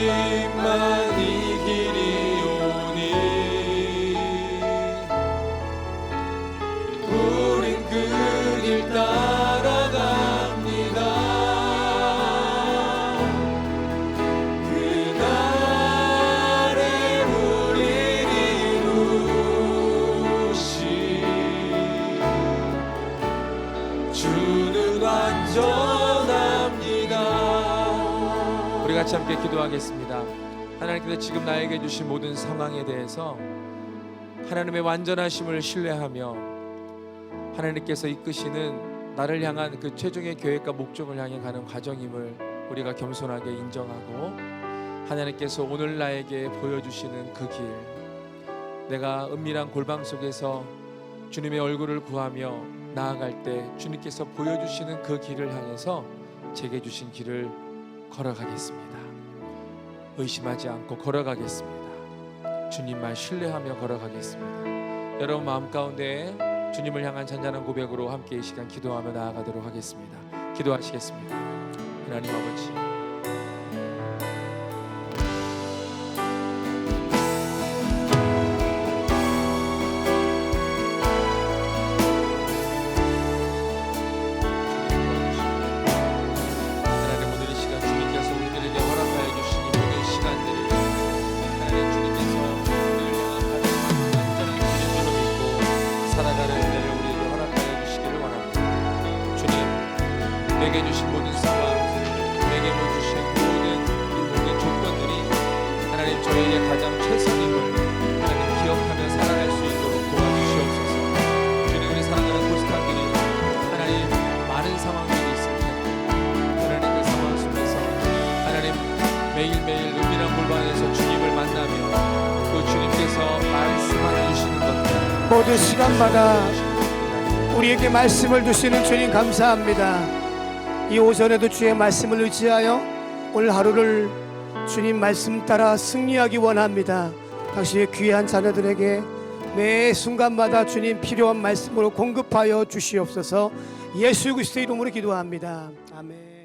Speaker 1: 주님만이 길이오니 우린 그 길 따라갑니다. 그날에 우릴 이루신 주는 완전합니다. 우리 같이 함께 기도하겠습니다. 하나님께서 지금 나에게 주신 모든 상황에 대해서 하나님의 완전하심을 신뢰하며 하나님께서 이끄시는 나를 향한 그 최종의 계획과 목적을 향해 가는 과정임을 우리가 겸손하게 인정하고 하나님께서 오늘 나에게 보여주시는 그 길, 내가 은밀한 골방 속에서 주님의 얼굴을 구하며 나아갈 때 주님께서 보여주시는 그 길을 향해서 제게 주신 길을 걸어가겠습니다. 의심하지 않고 걸어가겠습니다. 주님만 신뢰하며 걸어가겠습니다. 여러분 마음 가운데 주님을 향한 잔잔한 고백으로 함께 이 시간 기도하며 나아가도록 하겠습니다. 기도하시겠습니다. 하나님 아버지, 내게 주신 모든 상황, 내게 주신 모든 조건들이 하나님 저에게 가장 최선임을 하나님 기억하며 살아갈 수 있도록 도와주시옵소서. 주님, 우리 사랑하는 고스탄들이 하나님 많은 상황들이 있을 텐데 하나님 그 상황 속에서 하나님 매일매일 은밀한 골방에서 주님을 만나며 또 주님께서 말씀하여 주시는 것들
Speaker 2: 모든 시간마다 우리에게 말씀을 주시는 주님 감사합니다. 이 오전에도 주의 말씀을 의지하여 오늘 하루를 주님 말씀 따라 승리하기 원합니다. 당신의 귀한 자녀들에게 매 순간마다 주님 필요한 말씀으로 공급하여 주시옵소서. 예수 그리스도의 이름으로 기도합니다. 아멘.